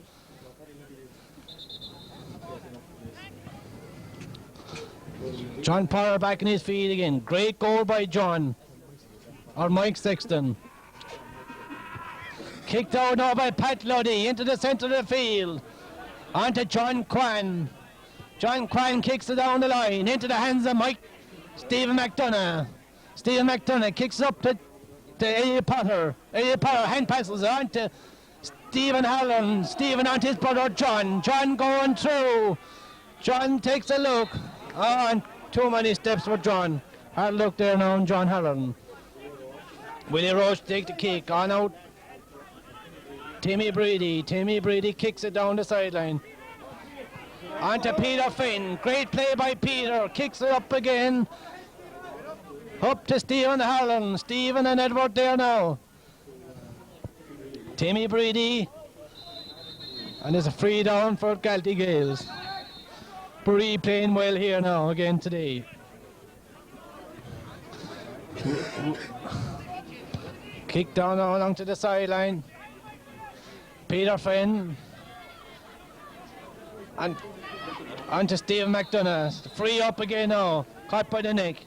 John Potter back in his feet again. Great goal by John. Or Mike Sexton. Kicked out now by Pat Luddy into the centre of the field. On to John Quinn. John Quinn kicks it down the line into the hands of Stephen McDonough. Stephen McDonough kicks up to Eddie Potter. Eddie Potter hand passes on to Stephen Halloran. Stephen on to his brother John. John going through. John takes a look. Oh, and too many steps for John. Hard look there now on John Halloran. Willie Roche take the kick. On out. Timmy Brady. Timmy Brady kicks it down the sideline. On to Peter Finn. Great play by Peter. Kicks it up again. Up to Stephen Halloran. Stephen and Edward there now. Timmy Brady. And there's a free down for Galtee Gaels. Bruree playing well here now again today. Kick down along to the sideline. Peter Finn. And on to Stephen McDonough. Free up again now. Caught by the neck.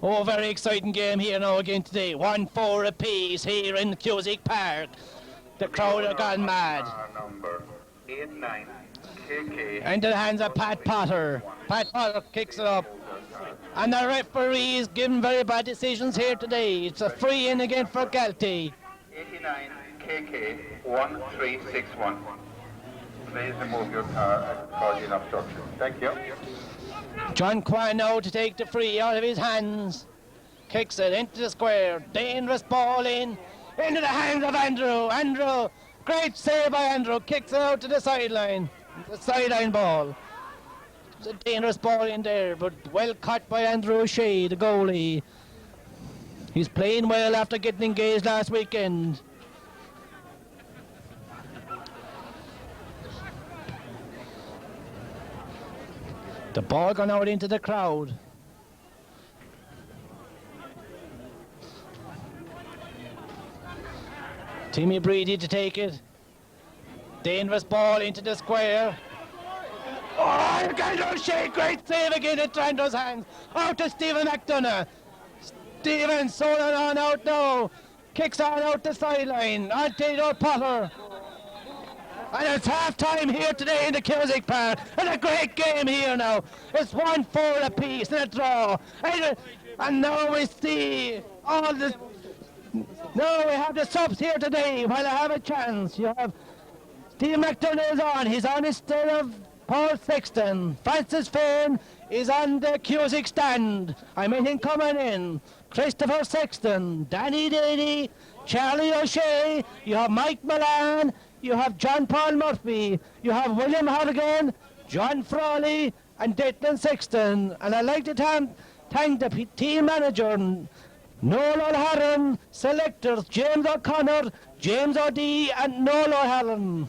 Oh, very exciting game here now again today. 1-4 apiece here in Cusick Park. The crowd are gone mad. Number 89, KK. Into the hands of Pat Potter. Pat Potter kicks it up. And the referee is giving very bad decisions here today. It's a free in again for Galtee. 89 KK 1361. Please remove your car and causing obstruction. Thank you. John Quine now to take the free out of his hands. Kicks it into the square. Dangerous ball in. Into the hands of Andrew. Andrew. Great save by Andrew. Kicks it out to the sideline. The sideline ball. It's a dangerous ball in there, but well caught by Andrew O'Shea, the goalie. He's playing well after getting engaged last weekend. The ball gone out into the crowd. Timmy Breedy to take it. Dangerous ball into the square. Oh, Andrew O'Shea, great save again at Andrew's hands. Out to Stephen McDonough. Stephen sold it on out now. Kicks on out the sideline. On Theodore Potter. And it's half time here today in the Cusick Park. And a great game here now. It's 1-4 apiece and a draw. And now we see all the... Now we have the subs here today while I have a chance. You have Stephen McDonough is on. He's on instead of Paul Sexton. Francis Fairn is on the Cusick stand. I mean him coming in. Christopher Sexton, Danny Daly, Charlie O'Shea, you have Mike Milan, you have John Paul Murphy, you have William Harrigan, John Frawley and Declan Sexton. And I'd like to thank the team manager, Noel O'Halloran, selectors James O'Connor, James O'Dea and Noel O'Halloran.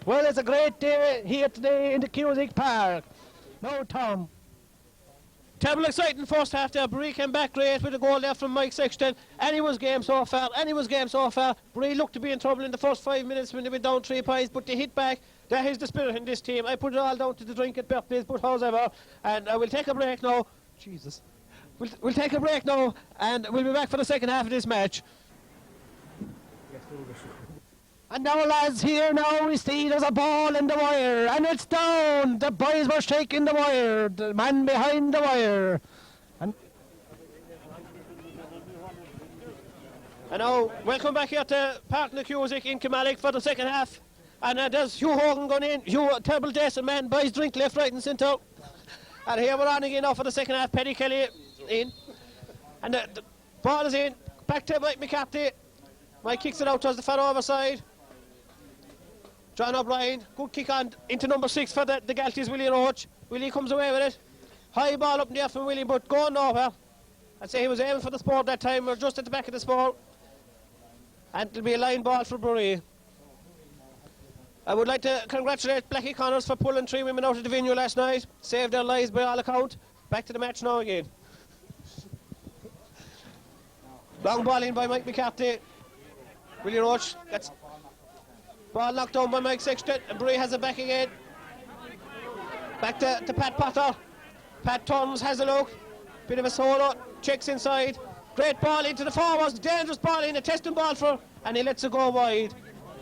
Well, it's a great day here today in the Cusick Park. No, Tom. Terrible exciting first half there. Bruree came back great with a goal there from Mike Sexton. Anyone's game so far. Bruree looked to be in trouble in the first 5 minutes when they went down 3 points, but they hit back. That is the spirit in this team. I put it all down to the drink at birthdays, but however. And we'll take a break now. Jesus. We'll take a break now, and we'll be back for the second half of this match. And now, lads, here now we see there's a ball in the wire, and it's down. The boys were shaking the wire, the man behind the wire. And now, welcome back here to Park Cusick in Kilmallock for the second half. And there's Hugh Hogan going in. Hugh, terrible decent man, buys drink left, right and centre. And here we're on again now for the second half. Paddy Kelly in. And the ball is in. Back to Mike McCarthy. Mike kicks it out towards the far overside. John O'Brien, good kick on into number 6 for the Galtees, Willie Roach. Willie comes away with it. High ball up in the air from Willie, but going nowhere. I'd say he was aiming for the sport that time. We're just at the back of the sport. And it'll be a line ball for Bruree. I would like to congratulate Blackie Connors for pulling 3 women out of the venue last night. Saved their lives by all account. Back to the match now again. Long ball in by Mike McCarthy. Willie Roach gets ball knocked down by Mike Sexton, and Bruree has it back again. Back to Pat Potter. Pat turns, has a look. Bit of a solo, checks inside. Great ball into the forwards, dangerous ball in, a testing ball for, and he lets it go wide.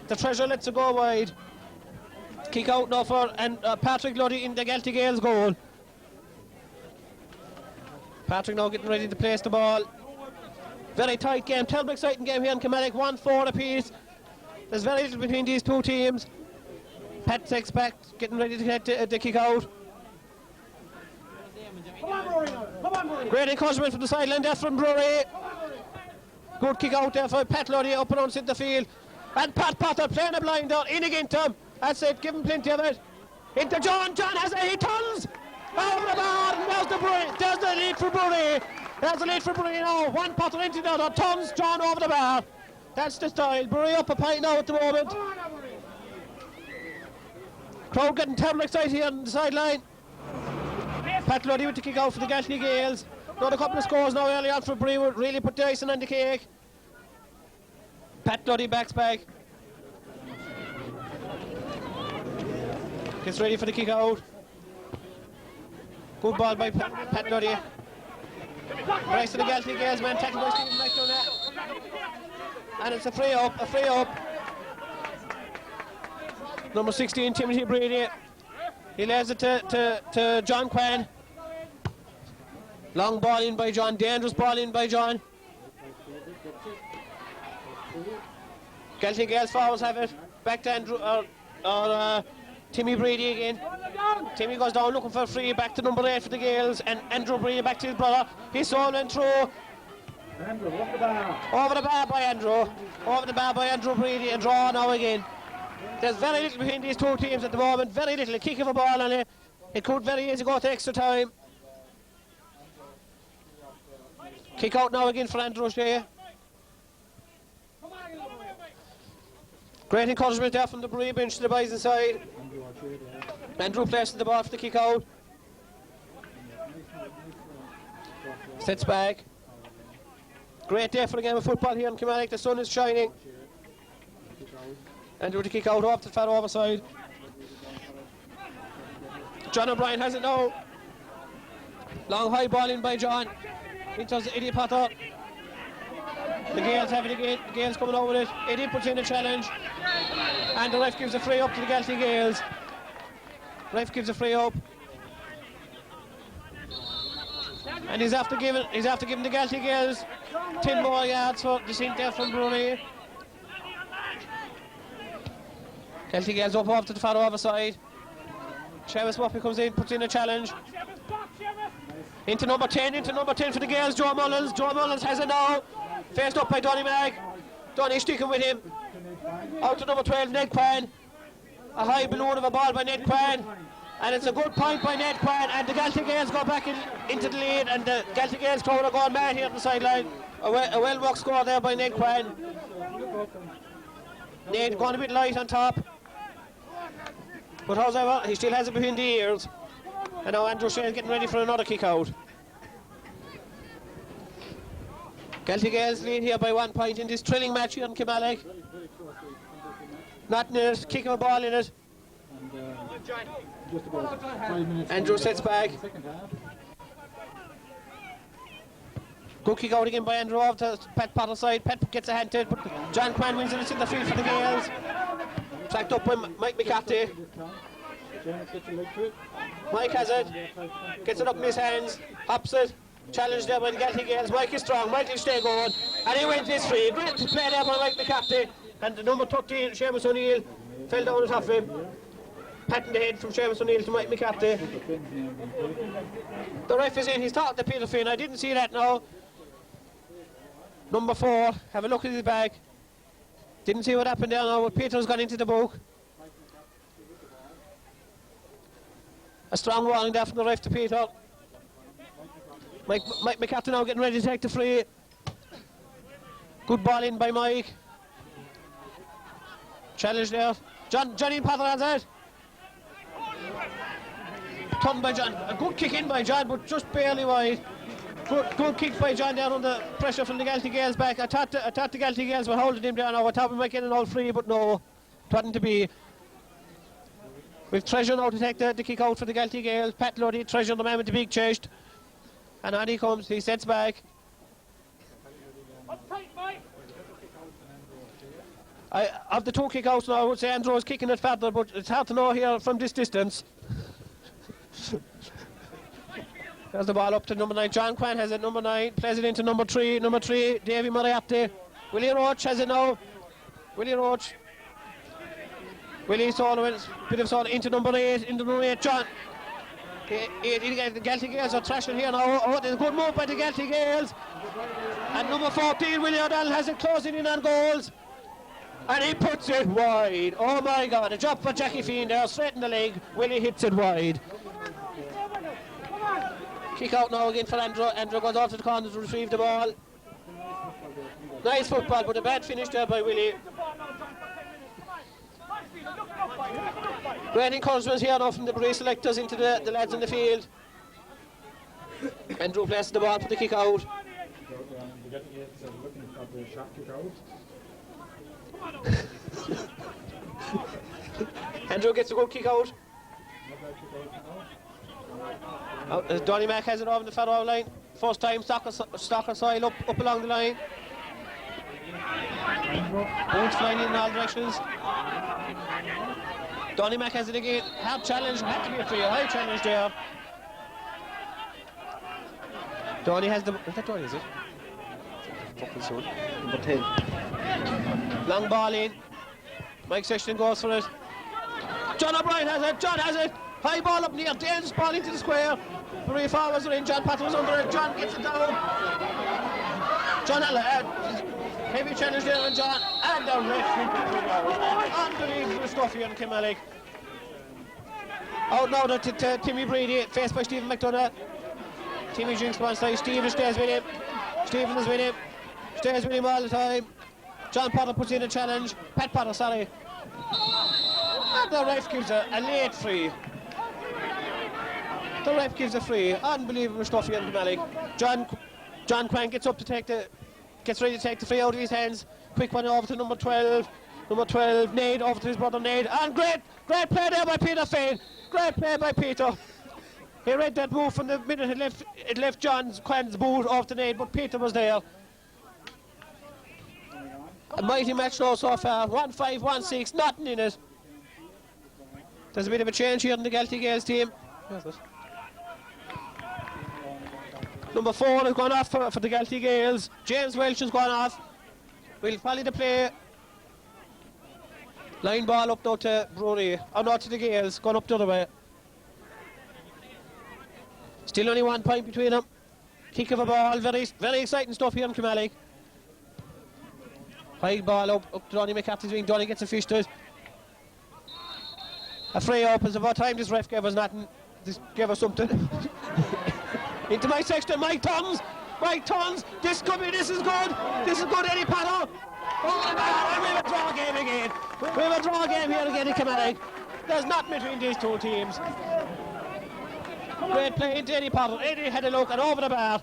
The treasure lets it go wide. Kick out now for Patrick Luddy in the Galtee Gaels goal. Patrick now getting ready to place the ball. Very tight game, terrible exciting game here in Kilmallock, 1-4 apiece. There's very little between these two teams. Pat takes back, getting ready to get the kick out. Great encouragement from the sideline there from Bruree. Good kick out there for Pat Luddy up and on the field. And Pat Potter playing a blinder, in again Tom. That's it, give him plenty of it. Into John, John has it, he turns! Over the bar, and there's the lead for Bruree. There's the lead for Bruree now, one Potter into the other, turns John over the bar. That's the style. Bruree up a pint now at the moment. Crowd getting terrible excited here on the sideline. Pat Luddy with the kick out for the Galtee Gaels. Got a couple of scores now early on for Bruree, would really put the icing on the cake. Pat Luddy backs back. Gets ready for the kick out. Good ball by Pat Luddy. Bryce to the Galtee Gaels man, tackled by Stephen McDonough. And it's a free up. Number 16, Timothy Brady. He lays it to John Quinn. Long ball in by John, dangerous ball in by John. Galtee Gaels forwards have it. Back to Andrew, Timmy Brady again. Timmy goes down looking for a free, back to number 8 for the Gaels, and Andrew Brady back to his brother. He's stolen through. Andrew, over the bar. Over the bar by Andrew. Over the bar by Andrew Brady, and draw now again. There's very little between these two teams at the moment, very little. A kick of a ball on it. It could very easily go to extra time. Kick out now again for Andrew O'Shea. Great encouragement there from the Bruree bench to the boys inside. Andrew places the ball for the kick out. Sets back. Great day for the game of football here in Kilmarnock. The sun is shining. Andrew to kick out off the far overside. John O'Brien has it now. Long high ball in by John. Into Eddie Potter. The Gaels have it again. The Gaels coming over with it. Eddie puts in a challenge. And the ref gives a free up to the Galtee Gaels. Ref gives a free up. And he's after giving the Galtee Gaels 10 more yards for descent there from Bruree. Galtee Gaels up off to the far over side. Seamus Murphy comes in, puts in a challenge. Into number 10 for the Gaels, Joe Mullins. Joe Mullins has it now. Faced up by Donny Mag. Donny sticking with him. Out to number 12, Ned Quinn. A high balloon of a ball by Ned Quinn. And it's a good point by Ned Quinn. And the Galtee Gaels go back into the lead. And the Galtee Gaels crowd are going mad here on the sideline. A well-worked score there by Ned Quinn. Ned going a bit light on top. But however, he still has it between the ears. And now Andrew Shea is getting ready for another kick out. Galtee Gaels lead here by 1 point in this thrilling match here in Kilmarnock. Not near it, kick of a ball in it. Andrew sets back. Good kick out again by Andrew off to Pat Potter's side. Pat gets a hand to it, but John Quinn wins it. It's in the field for the Gaels. Tracked up by Mike McCarthy. Mike has it, gets it up in his hands, hops it, challenged there by the Galtee Gaels. Mike is strong, Mike will stay going, and he wins this free. Great play there by Mike McCarthy, and the number 13, Seamus O'Neill, fell down on top of him. Patting the head from Seamus O'Neill to Mike McCarthy. The ref is in, he's talking to Peter Finn. I didn't see that now. Number 4, have a look at his bag. Didn't see what happened there now, but Peter's gone into the book. A strong warning there from the ref to Peter. Mike McCarthy now getting ready to take the free. Good ball in by Mike. Challenge there. Johnny Potter has it. Turned by John. A good kick in by John, but just barely wide. Good kick by John there under pressure from the Galtee Gaels back. I thought the Galtee Gaels were holding him down now. I thought we might get an all free, but no. It wasn't to be. We've Treasure now to take the kick out for the Galtee Gaels. Pat Luddy, Treasure, the man with the big chest. And on he comes, he sets back. Of the two kick outs now, I would say Andrew is kicking it further, but it's hard to know here from this distance. There's the ball up to number 9. John Quinn has it, number 9. Plays it into number 3. Number 3, Davy Moriarty. Willie Roach has it now. Willie Roach. Willie Sullivan, bit of Sullivan into number 8. Into number 8, John. The Galtee Gaels are trashing here now. Oh, there's a good move by the Galtee Gaels. And number 14, Willie O'Donnell, has it closing in on goals. And he puts it wide. Oh my God, a drop for Jackie Fiend there, straight in the leg. Willie hits it wide. Kick out now again for Andrew. Andrew goes off to the corner to retrieve the ball. Nice football, but a bad finish there by Willie. Great encouragement here now from the Bruree selectors into the lads in the field. Andrew places the ball for the kick out. Andrew gets a good kick out. Donny Mac has it over the far line. First time Stocker Soil up along the line. Boats flying in all directions. Donny Mac has it again. Hard challenge, had to be a free, high challenge there. Donny has the... Is that Donny, is it? Fucking soon. Number 10. Long ball in. Mike Sexton goes for it. John O'Brien has it. John has it. High ball up near. Dangerous ball into the square. Bruree forwards are in. John Patrick was under it. John gets it down. John heavy challenge there on John. And the ref. Unbelievable stuff here in Kilmallock. Out now to Timmy Brady, faced by Stephen McDonough. Timmy drinks one side. Stephen stays with him. Stephen is with him. Stays with him all the time. John Potter puts in a challenge. Pat Potter, sorry. And the ref gives a late free. The ref gives a free. Unbelievable stuff here in Kilmallock. John Quang gets up to gets ready to take the free out of his hands. Quick one over to number 12. Number 12, Nade, over to his brother Nade. And great play there by Peter Fane. Great play by Peter. He read that move from the minute it left John Quang's boot off the Nade, but Peter was there. A mighty match now so far. 1-5, 1-6, nothing in it. There's a bit of a change here in the Galtee Gaels team. Number 4 has gone off for the Galtee Gaels. James Welch has gone off. We'll follow the play. Line ball up now to Bruree. Oh no, to the Gaels. Gone up the other way. Still only 1 point between them. Kick of a ball. Very, very exciting stuff here in Kilmallock. High ball up to Donny McCarthy's wing. Donny gets a fish to it. A free opens. About time this ref gave us nothing. This gave us something. Into Mike Sexton. Mike Tons. This is good. This is good. Eddie Pato. Oh, we have a draw game again. We have a draw game here again in Kilmallock. There's nothing between these two teams. Great play into Eddie Potter. Eddie had a look and over the bar.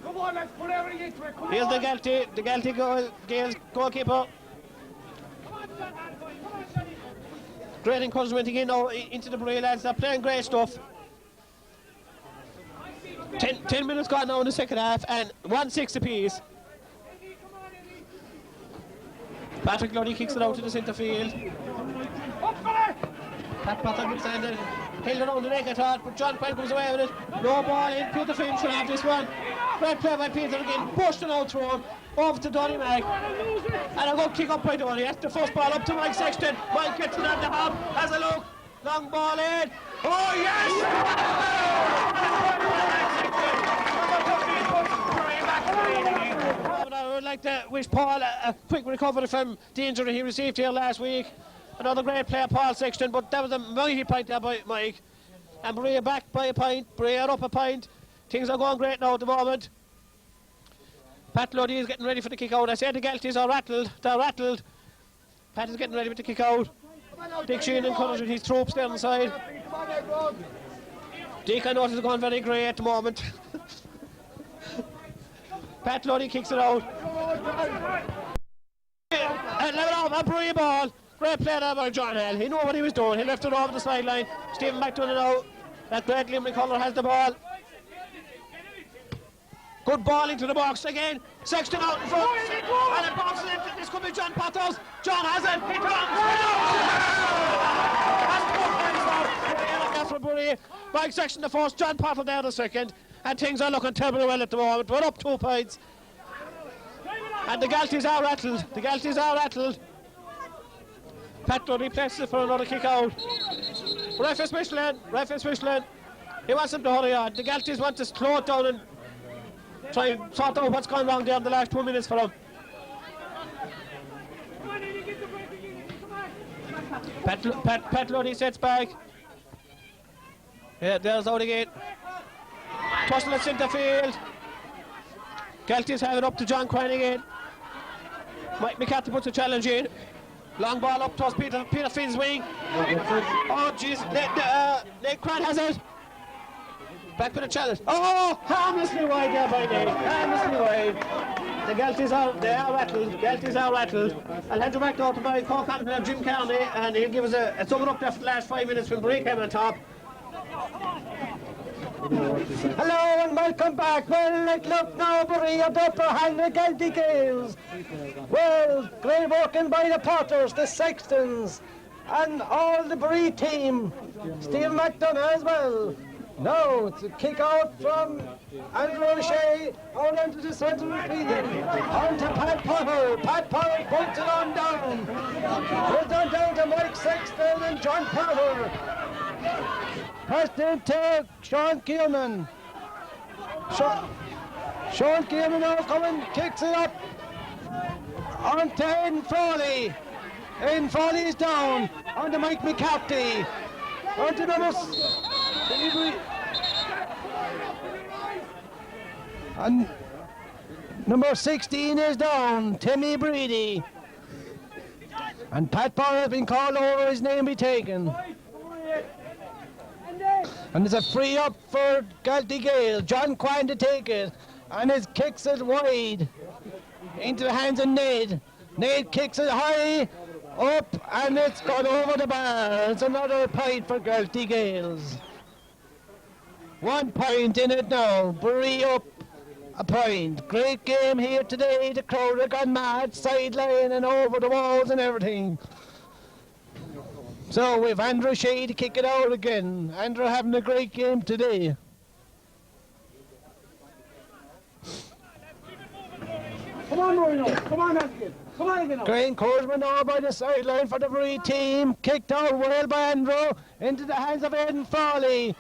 Come on, let's put everything into it. Here's the Galtee Gaels goalkeeper. Great encouragement again now into the Bruree lads. They're playing great stuff. 10 minutes gone now in the second half and 1-6 apiece. Patrick Luddy kicks it out to the centre field. Pat Potter gets in there. Held around the neck, I thought, but John Quinn comes away with it. No ball in. Peter Finn should have this one. Great play by Peter again. Pushed and out thrown. Over to Donny Mac. And a good kick up by Donny. That's the first ball up to Mike Sexton. Mike gets it on the hop. Has a look. Long ball in. Oh, yes! I would like to wish Paul a quick recovery from the injury he received here last week. Another great player, Paul Sexton, but that was a mighty point there by Mike. And Bruree back by a point. Bruree are up a point. Things are going great now at the moment. Pat Luddy is getting ready for the kick out. I said the Galtees are rattled. They're rattled. Pat is getting ready with the kick out. Dick Sheehan encouraging his troops down the side. Dick, I notice, is going very grey at the moment. Pat Luddy kicks it out. And level off a Bruree ball. Great play there by John Hall. He knew what he was doing. He left it over the sideline. Stephen McDonough now. That great Liam McCullough has the ball. Good ball into the box again. Sexton out in front. And it bounces in. This could be John Potter's. John has it. He comes. For Bruree. Mike Sexton the first. John Potter there the second. And things are looking terribly well at the moment. We're up 2 points. And the Galtees are rattled. Pat Luddy places it for another kick out. Ref is whistling. He wants him to hurry on. The Galtees want to slow it down and try and sort out what's gone wrong there in the last 2 minutes for them. Pat Luddy sets back. Yeah, there's out again. Tussle at centre field. Galtees have it up to John Quine again. Mike McCarthy puts a challenge in. Long ball up towards Peter Finn's wing. Oh jeez, Nate Cran has it. Back with a challenge. Oh, harmlessly wide there by Nate. Harmlessly wide. The Galtees are rattled. I'll hand you back now to my co-captain Jim Carney, and he'll give us a sum up there for the last 5 minutes when Bruree came on top. Hello and welcome back. Well, look now, Bruree are up behind the Galtee Gaels. Well, great working by the Potters, the Sextons, and all the Bruree team. Steve McDonough as well. Now it's a kick out from Andrew O'Shea out into the centre of the field. On to Pat Potter. Pat Potter puts it on down. Puts on down to Mike Sexton and John Potter. Passed into Sean Kiernan. Sean Kiernan now coming, kicks it up. On to Aidan Foley. Aidan Foley is down. On to Mike McCarthy. On to and number 16 is down, Timmy Breedy. And Pat Potter has been called over, his name be taken. And there's a free up for Galtee Gaels. John Quine to take it. And it kicks it wide into the hands of Ned. Ned kicks it high up and it's gone over the bar. It's another point for Galtee Gaels. 1 point in it now. Bruree up a point. Great game here today. The crowd have gone mad, sideline and over the walls and everything. So we've Andrew Shea to kick it out again. Andrew having a great game today. Come on, Marino. Come on, Askin. Come on again. Great encouragement now by the sideline for the Bruree team. Kicked out well by Andrew into the hands of Aidan Foley.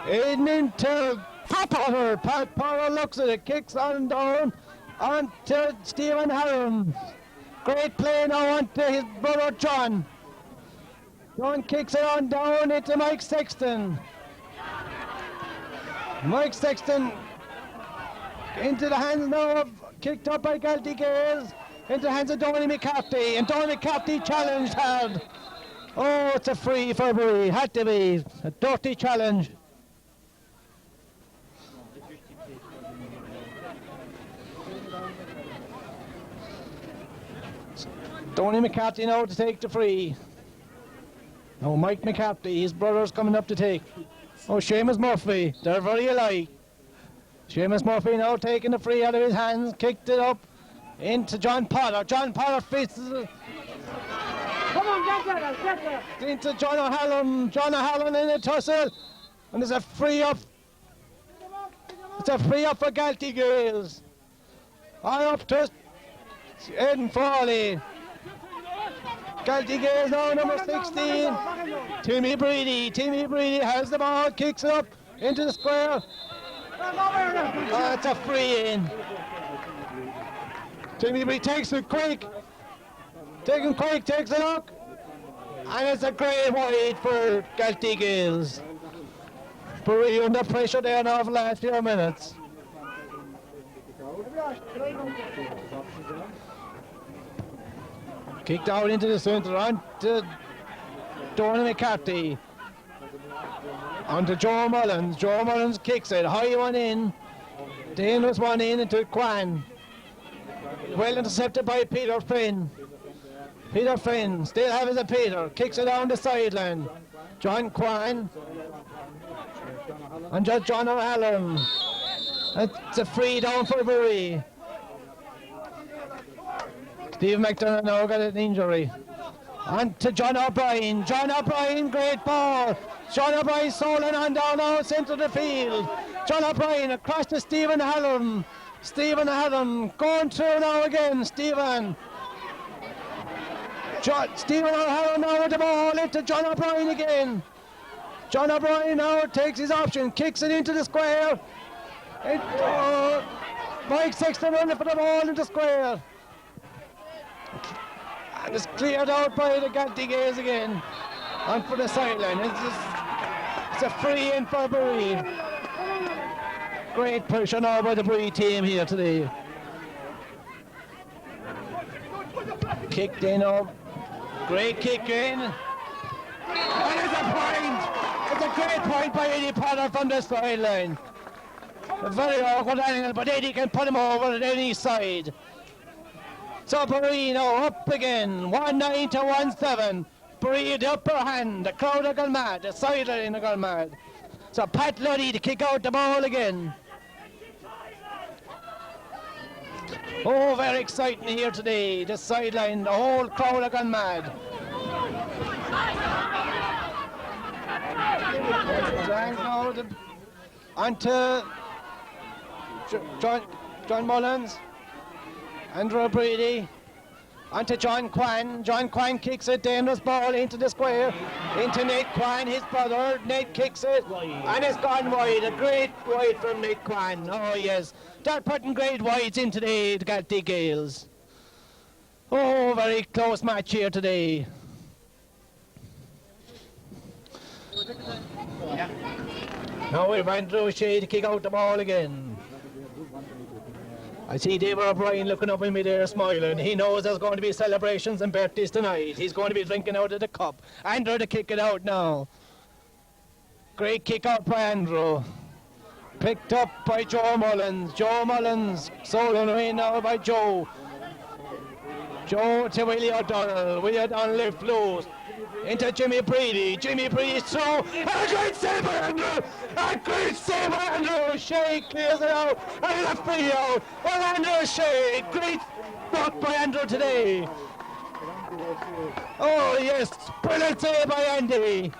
Aidan into Pat Potter. Pat Potter looks at it, kicks on down onto Stephen Harrold. Great play now onto his brother John. John kicks it on down into Mike Sexton. Mike Sexton into the hands now of, kicked up by Galtee Gaels, into the hands of Donny McCarthy, and Donny McCarthy challenged hard. Oh, it's a free for Bruree, had to be, a dirty challenge. Donny McCarthy now to take the free. Now Mike McCarthy, his brother's coming up to take. Oh, Seamus Murphy, they're very alike. Seamus Murphy now taking the free out of his hands, kicked it up into John Potter. John Potter fits it. Come on, get there. Into John O'Halloran. John O'Halloran in a tussle. And there's a free up. It's a free up for Galtee Gaels. On up to Aidan Foley. Galtee Gaels now, number 16. Timmy Breedy. Timmy Breedy has the ball, kicks it up into the square. It's a free in. Timmy Breedy takes it quick. Taking quick, takes a look. And it's a great wide for Galtee Gaels. Bruree under pressure there now for the last few minutes. Kicked out into the centre, on to Donny McCarthy. On to Joe Mullins. Joe Mullins kicks it, high one in. Then was one in into Quine. Well intercepted by Peter Finn. Peter Finn still has a Peter, kicks it down the sideline. John Quine. And just John O'Halloran. It's a free down for Bruree. Steve McDonough now got an injury. On to John O'Brien. John O'Brien, great ball. John O'Brien soling on down now centre of the field. John O'Brien across to Stephen Hallam. Stephen Hallam going through now again. Stephen O'Halloran now with the ball into John O'Brien again. John O'Brien now takes his option, kicks it into the square. Mike Sexton running for the ball into the square. And it's cleared out by the Galtee Gaels again. On for the sideline. It's a free in for Bruree. Great pressure now by the Bruree team here today. Kicked in up. Great kick in. And it's a point. It's a great point by Eddie Potter from the sideline. A very awkward angle, but Eddie can put him over at any side. So Bruree now up again, 1-9 to 1-7. Bruree the upper hand, the crowd have gone mad, the sideline have gone mad. So Pat Luddy to kick out the ball again. Oh, very exciting here today. The sideline, the whole crowd have gone mad. On to John Mullins. Andrew Brady. On to John Quine. John Quine kicks a dangerous ball into the square. Into Nate Quine, his brother. Nate kicks it. And it's gone wide. A great wide from Nate Quine. Oh, yes. They're putting great wides into the Galtee Gaels. Oh, very close match here today. Now we've Andrew O'Shea to kick out the ball again. I see David O'Brien looking up at me there smiling. He knows there's going to be celebrations and birthdays tonight. He's going to be drinking out of the cup. Andrew to kick it out now. Great kick out by Andrew. Picked up by Joe Mullins. Joe Mullins stolen away now by Joe. Joe to Willie O'Donnell. Willie O'Donnell left loose. Into Jimmy Brady. Jimmy Brady's throw. And a great save by Andrew. A great save by Andrew. Shea clears it out. And a free out. Well, Andrew Shea. Great block by Andrew today. Oh, yes. Brilliant save by Andy.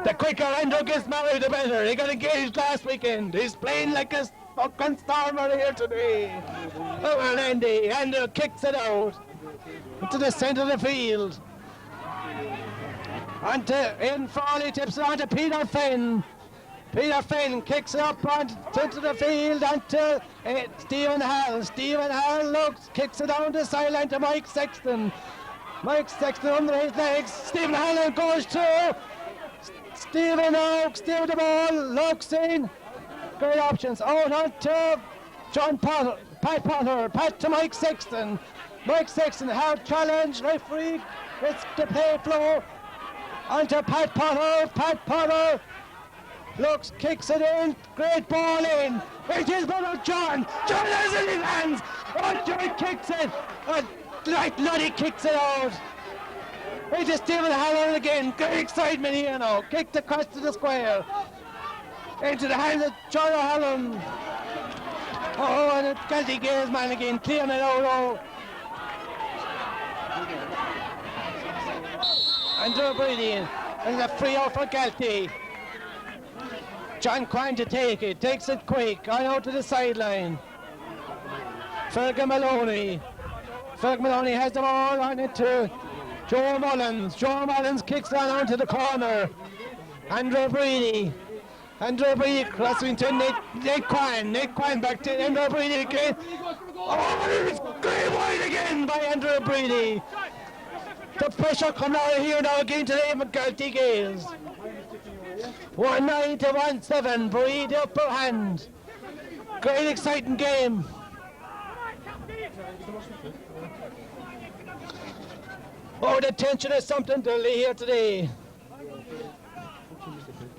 The quicker Andrew gets married, the better. He got engaged last weekend. He's playing like a fucking stormer here today. Oh, well, Andy. Andrew kicks it out into the centre of the field. Onto Ian Frawley, tips it on to Peter Finn. Peter Finn kicks it up onto the field onto Stephen Hall. Stephen Hall looks, kicks it down the sideline to Mike Sexton. Mike Sexton under his legs. Stephen Hall goes to Stephen Oak. Steal the ball, looks in. Great options. Out onto John Potter, Pat Potter. Pat to Mike Sexton. Mike Sexton, hard challenge. Referee gets the play flow. Onto Pat Potter. Pat Potter looks, kicks it in. Great ball in. It is brother John. John has it in his hands. Oh, John kicks it. Like Luddy kicks it out. It is Stephen Harrold again. Great excitement here now. Kicked across to the square. Into the hands of John O'Halloran. Oh, and it's Galtee Gaels man again. Clearing it out. Oh. Andrew Brady, and a free out for Galtee. John Quine to take it, takes it quick, on out to the sideline. Fergus Maloney. Fergus Maloney has the ball on it to Joe Mullins. Joe Mullins kicks on onto the corner. Andrew Brady. Andrew Brady crossing to Nate Quine. Nate Quine back to Andrew Brady again. Oh, it's great wide again by Andrew Brady. The pressure coming out of here now again today from Galtee Gaels. 1-9 to 1-7. Bruree the upper hand. Great exciting game. Oh, the tension is something to lay here today.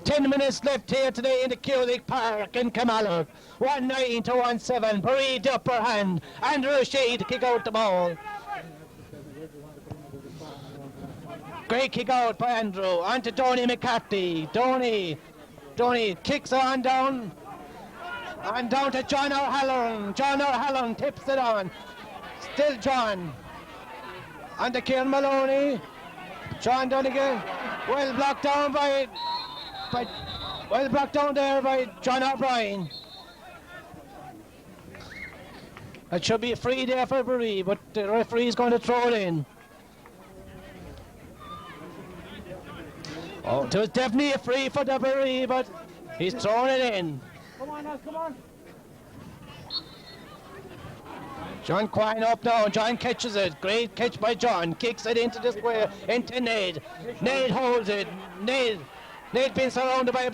10 minutes left here today in the Gaelic Park in Camalloch. 1-9 to 1-7. Bruree the upper hand. Andrew O'Shea to kick out the ball. Great kick out by Andrew. On to Donny McCarthy. Donny kicks on down. And down to John O'Halloran. John O'Halloran tips it on. Still John. On to Kieran Maloney. John Donegan. Well blocked down by John O'Brien. It should be a free there for Bruree, but the referee is going to throw it in. Oh, it was definitely a free for the Bruree, but he's thrown it in. Come on now, come on. John Quine up now. John catches it. Great catch by John. Kicks it into the square, into Nate. Nate holds it. Nate being surrounded by a